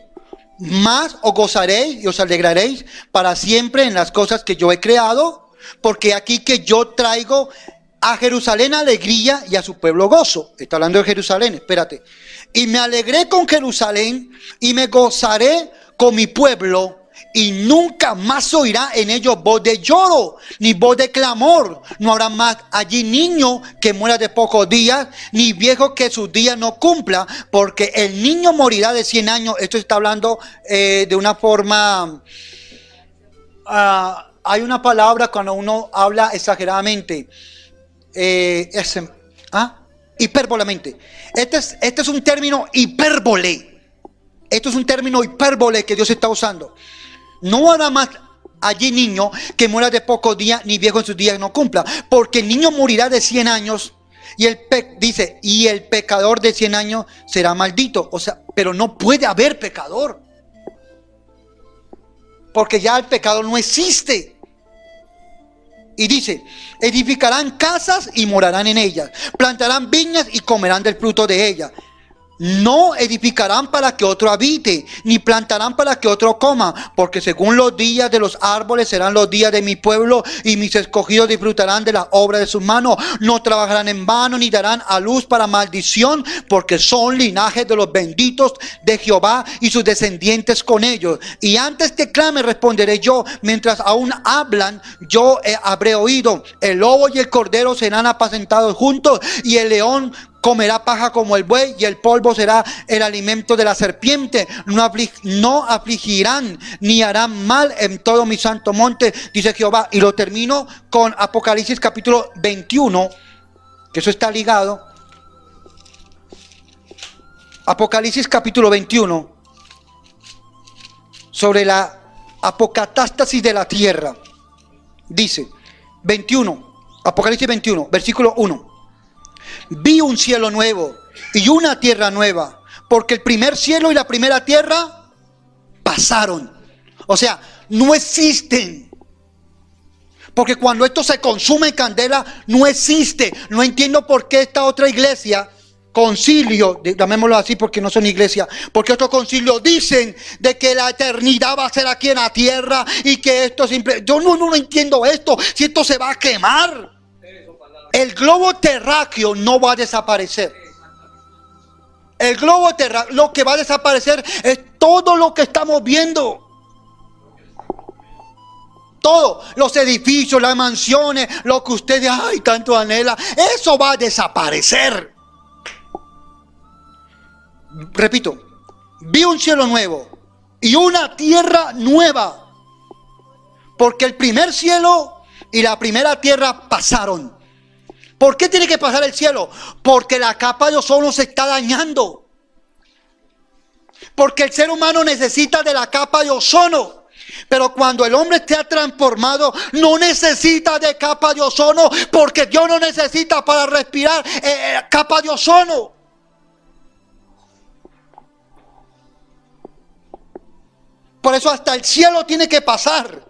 Más os gozaréis y os alegraréis para siempre en las cosas que yo he creado, porque aquí que yo traigo a Jerusalén alegría y a su pueblo gozo. Está hablando de Jerusalén, espérate. Y me alegré con Jerusalén y me gozaré con mi pueblo, y nunca más oirá en ellos voz de lloro, ni voz de clamor. No habrá más allí niño que muera de pocos días, ni viejo que sus días no cumpla, porque el niño morirá de 100 años. Esto está hablando de una forma... hay una palabra cuando uno habla exageradamente. Hipérbolamente. Este es un término hipérbole. Esto es un término hipérbole que Dios está usando. No habrá más allí niño que muera de pocos días, ni viejo en sus días no cumpla, porque el niño morirá de 100 años, y dice, y el pecador de 100 años será maldito. O sea, pero no puede haber pecador, porque ya el pecado no existe. Y dice, edificarán casas y morarán en ellas, plantarán viñas y comerán del fruto de ellas. No edificarán para que otro habite, ni plantarán para que otro coma, porque según los días de los árboles serán los días de mi pueblo, y mis escogidos disfrutarán de la obra de sus manos. No trabajarán en vano, ni darán a luz para maldición, porque son linajes de los benditos de Jehová, y sus descendientes con ellos. Y antes que clame responderé yo, mientras aún hablan yo habré oído. El lobo y el cordero serán apacentados juntos, y el león comerá paja como el buey y el polvo será el alimento de la serpiente. No afligirán ni harán mal en todo mi santo monte, dice Jehová. Y lo termino con Apocalipsis capítulo 21, que eso está ligado. Apocalipsis capítulo 21, sobre la apocatástasis de la tierra. Dice 21, Apocalipsis 21, versículo 1. Vi un cielo nuevo y una tierra nueva, porque el primer cielo y la primera tierra pasaron. O sea, no existen. Porque cuando esto se consume en candela, no existe. No entiendo por qué esta otra iglesia, concilio, llamémoslo así porque no son iglesia, porque otros concilios dicen de que la eternidad va a ser aquí en la tierra y que esto simple. Yo no entiendo esto, si esto se va a quemar. El globo terráqueo no va a desaparecer. El globo terráqueo, lo que va a desaparecer es todo lo que estamos viendo. Todo, los edificios, las mansiones, lo que ustedes tanto anhelan, eso va a desaparecer. Repito, vi un cielo nuevo y una tierra nueva, porque el primer cielo y la primera tierra pasaron. ¿Por qué tiene que pasar el cielo? Porque la capa de ozono se está dañando. Porque el ser humano necesita de la capa de ozono. Pero cuando el hombre esté transformado, no necesita de capa de ozono, porque Dios no necesita para respirar capa de ozono. Por eso hasta el cielo tiene que pasar.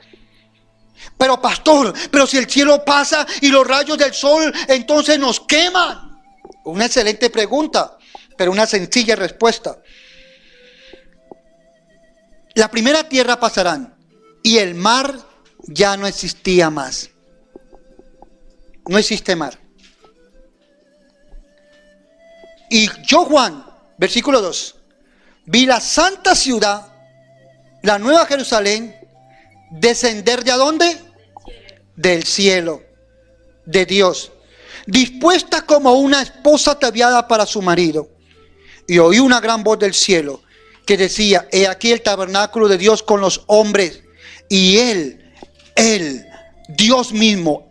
Pero pastor, pero si el cielo pasa y los rayos del sol entonces nos queman. Una excelente pregunta, pero una sencilla respuesta. La primera tierra pasarán y el mar ya no existía más. No existe mar. Y yo, Juan, versículo 2, vi la santa ciudad, la nueva Jerusalén, descender ¿de dónde? Del cielo, de Dios, dispuesta como una esposa ataviada para su marido. Y oí una gran voz del cielo que decía: he aquí el tabernáculo de Dios con los hombres, y Él, Dios mismo,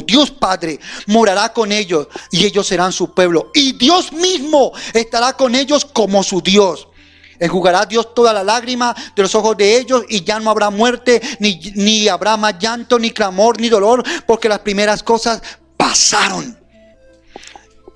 Dios Padre, morará con ellos, y ellos serán su pueblo, y Dios mismo estará con ellos como su Dios. Enjugará Dios toda la lágrima de los ojos de ellos, y ya no habrá muerte, ni habrá más llanto, ni clamor, ni dolor, porque las primeras cosas pasaron.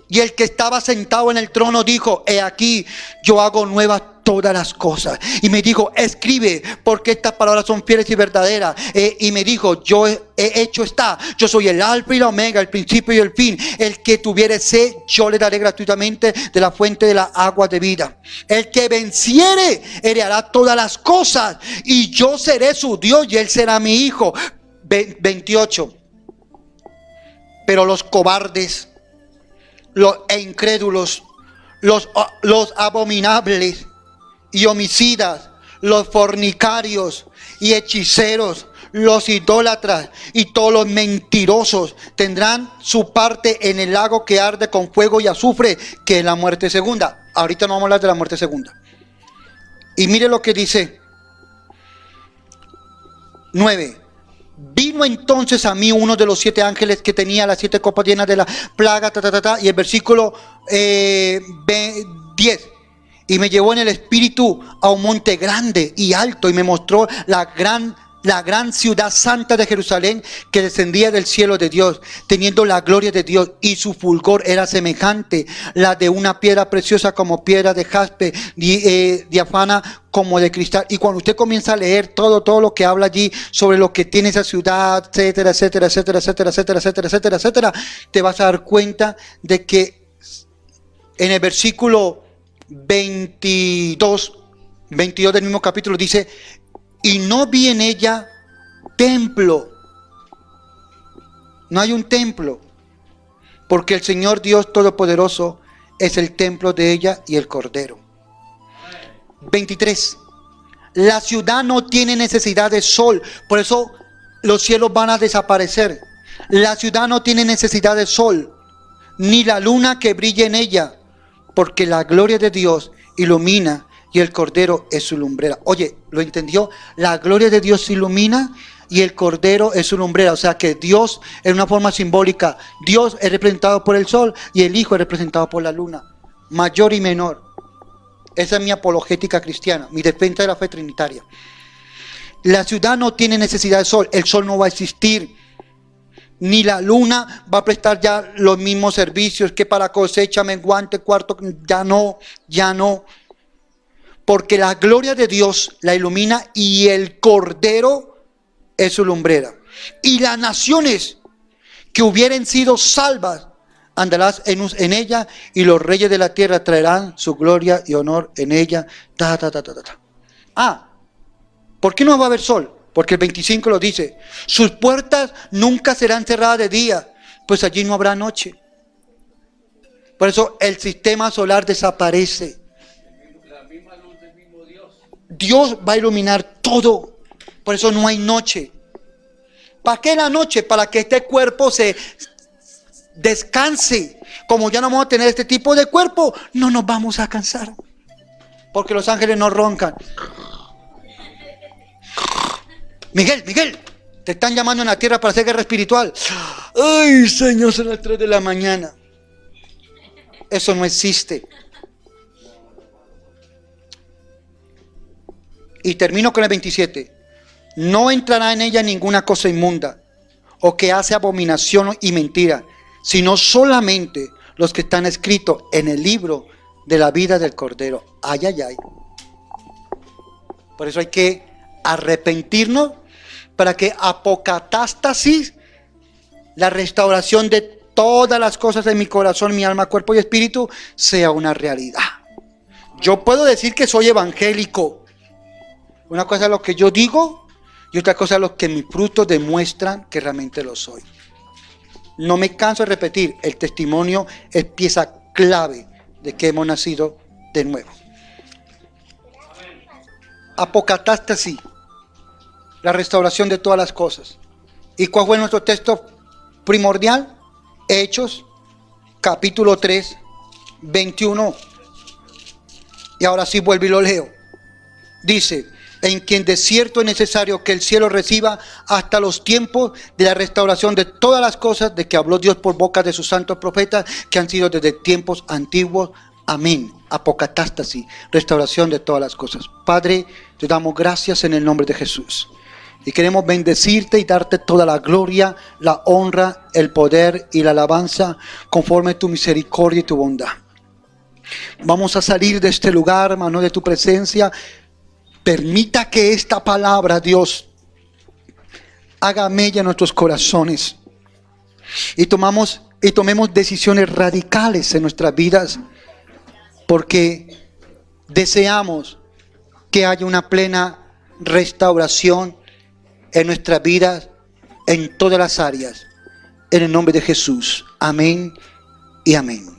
Y el que estaba sentado en el trono dijo: he aquí, yo hago nuevas todas las cosas. Y me dijo: escribe, porque estas palabras son fieles y verdaderas. Y me dijo: yo he hecho está. Yo soy el alfa y la omega, el principio y el fin. El que tuviere sed, yo le daré gratuitamente de la fuente de las aguas de vida. El que venciere, heredará todas las cosas, y yo seré su Dios, y él será mi hijo. 28. Pero los cobardes, los incrédulos, los abominables y homicidas, los fornicarios y hechiceros, los idólatras y todos los mentirosos tendrán su parte en el lago que arde con fuego y azufre, que es la muerte segunda. Ahorita no vamos a hablar de la muerte segunda. Y mire lo que dice 9. Vino entonces a mí uno de los 7 ángeles que tenía las 7 copas llenas de la plaga, y el versículo 10. Y me llevó en el espíritu a un monte grande y alto, y me mostró la gran ciudad santa de Jerusalén, que descendía del cielo de Dios, teniendo la gloria de Dios, y su fulgor era semejante la de una piedra preciosa, como piedra de jaspe, diáfana como de cristal. Y cuando usted comienza a leer todo lo que habla allí sobre lo que tiene esa ciudad, etcétera, etcétera, etcétera, etcétera, etcétera, etcétera, etcétera, etcétera, te vas a dar cuenta de que en el versículo 22 del mismo capítulo dice: y no vi en ella templo. No hay un templo, porque el Señor Dios Todopoderoso es el templo de ella y el Cordero. 23. La ciudad no tiene necesidad de sol, por eso los cielos van a desaparecer. La ciudad no tiene necesidad de sol, ni la luna que brille en ella, porque la gloria de Dios ilumina y el Cordero es su lumbrera. Oye, ¿lo entendió? La gloria de Dios ilumina y el Cordero es su lumbrera. O sea que Dios, en una forma simbólica, Dios es representado por el sol y el Hijo es representado por la luna, mayor y menor. Esa es mi apologética cristiana, mi defensa de la fe trinitaria. La ciudad no tiene necesidad de sol, el sol no va a existir. Ni la luna va a prestar ya los mismos servicios que para cosecha, menguante, cuarto, ya no. Porque la gloria de Dios la ilumina y el Cordero es su lumbrera. Y las naciones que hubieren sido salvas andarás en ella, y los reyes de la tierra traerán su gloria y honor en ella. ¿Por qué no va a haber sol? Porque el 25 lo dice, sus puertas nunca serán cerradas de día, pues allí no habrá noche. Por eso el sistema solar desaparece. La misma luz del mismo Dios. Dios va a iluminar todo, por eso no hay noche. ¿Para qué la noche? Para que este cuerpo se descanse. Como ya no vamos a tener este tipo de cuerpo, no nos vamos a cansar. Porque los ángeles no roncan. Miguel, te están llamando en la tierra para hacer guerra espiritual. Ay, Señor, son las 3 de la mañana. Eso no existe. Y termino con el 27. No entrará en ella ninguna cosa inmunda o que hace abominación y mentira, sino solamente los que están escritos en el libro de la vida del Cordero. Ay. Por eso hay que arrepentirnos para que apocatástasis, la restauración de todas las cosas de mi corazón, mi alma, cuerpo y espíritu, sea una realidad. Yo puedo decir que soy evangélico. Una cosa es lo que yo digo y otra cosa es lo que mis frutos demuestran que realmente lo soy. No me canso de repetir, el testimonio es pieza clave de que hemos nacido de nuevo. Apocatástasis, la restauración de todas las cosas. ¿Y cuál fue nuestro texto primordial? Hechos, capítulo 3, 21. Y ahora sí vuelvo y lo leo. Dice, en quien de cierto es necesario que el cielo reciba hasta los tiempos de la restauración de todas las cosas de que habló Dios por boca de sus santos profetas que han sido desde tiempos antiguos. Amén. Apocatástasis, restauración de todas las cosas. Padre, te damos gracias en el nombre de Jesús. Y queremos bendecirte y darte toda la gloria, la honra, el poder y la alabanza conforme tu misericordia y tu bondad. Vamos a salir de este lugar, hermano, de tu presencia. Permita que esta palabra, Dios, haga mella en nuestros corazones. Y tomemos decisiones radicales en nuestras vidas. Porque deseamos que haya una plena restauración en nuestras vidas, en todas las áreas. En el nombre de Jesús. Amén y amén.